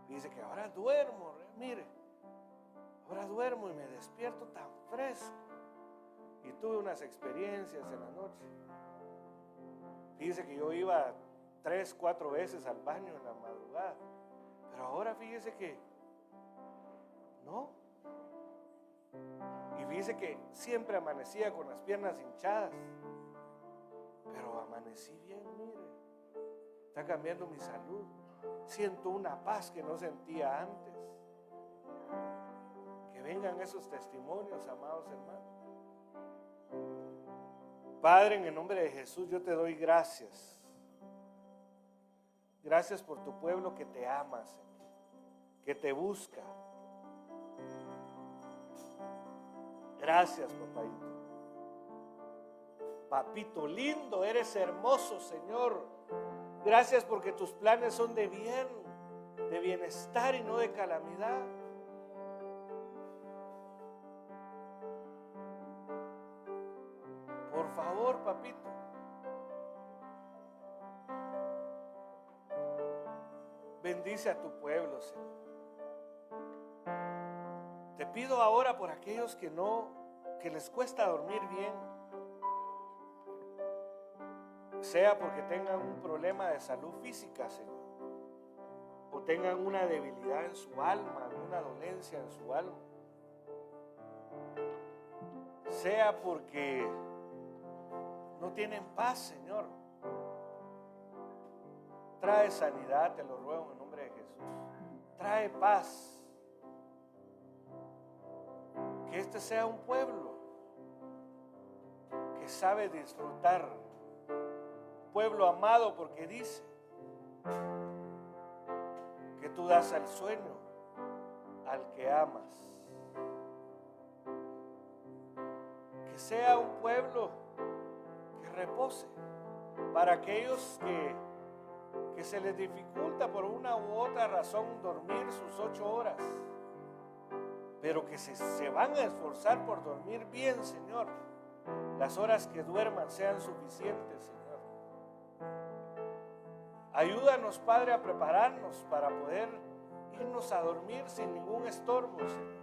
Dice que ahora duermo, mire, ahora duermo y me despierto tan fresco. Y tuve unas experiencias en la noche. Fíjese que yo iba 3, 4 veces al baño en la madrugada, pero ahora fíjese que no. Y fíjese que siempre amanecía con las piernas hinchadas, pero amanecí bien, mire. Está cambiando mi salud. Siento una paz que no sentía antes. Que vengan esos testimonios, amados hermanos. Padre, en el nombre de Jesús, yo te doy gracias. Gracias por tu pueblo que te ama, Señor, que te busca. Gracias, papito. Papito lindo, eres hermoso, Señor. Gracias porque tus planes son de bien, de bienestar y no de calamidad. Por favor, papito, bendice a tu pueblo, Señor. Te pido ahora por aquellos que les cuesta dormir bien, sea porque tengan un problema de salud física, Señor, o tengan una debilidad en su alma, una dolencia en su alma, sea porque no tienen paz, Señor. Trae sanidad, te lo ruego en el nombre de Jesús. Trae paz. Que este sea un pueblo que sabe disfrutar. Pueblo amado, porque dice que tú das el sueño al que amas. Que sea un pueblo que repose para aquellos que se les dificulta por una u otra razón dormir sus 8 horas, pero que se van a esforzar por dormir bien, Señor. Las horas que duerman sean suficientes, Señor. Ayúdanos, Padre, a prepararnos para poder irnos a dormir sin ningún estorbo, Señor.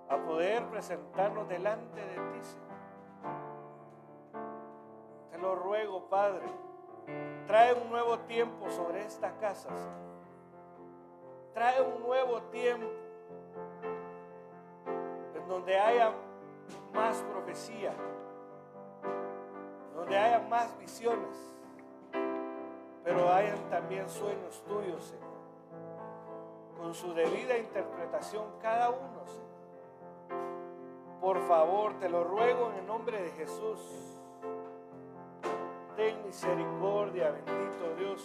A poder presentarnos delante de ti, Señor. Te lo ruego, Padre. Trae un nuevo tiempo sobre esta casa, Señor. Trae un nuevo tiempo en donde haya más profecía, donde haya más visiones, pero hayan también sueños tuyos, Señor, con su debida interpretación cada uno, Señor. Por favor, te lo ruego en el nombre de Jesús. Ten misericordia, bendito Dios.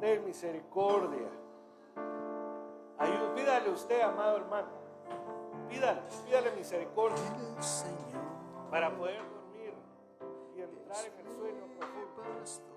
Ten misericordia. Pídale usted, amado hermano. Pídale misericordia para poder dormir y entrar en el sueño profundo.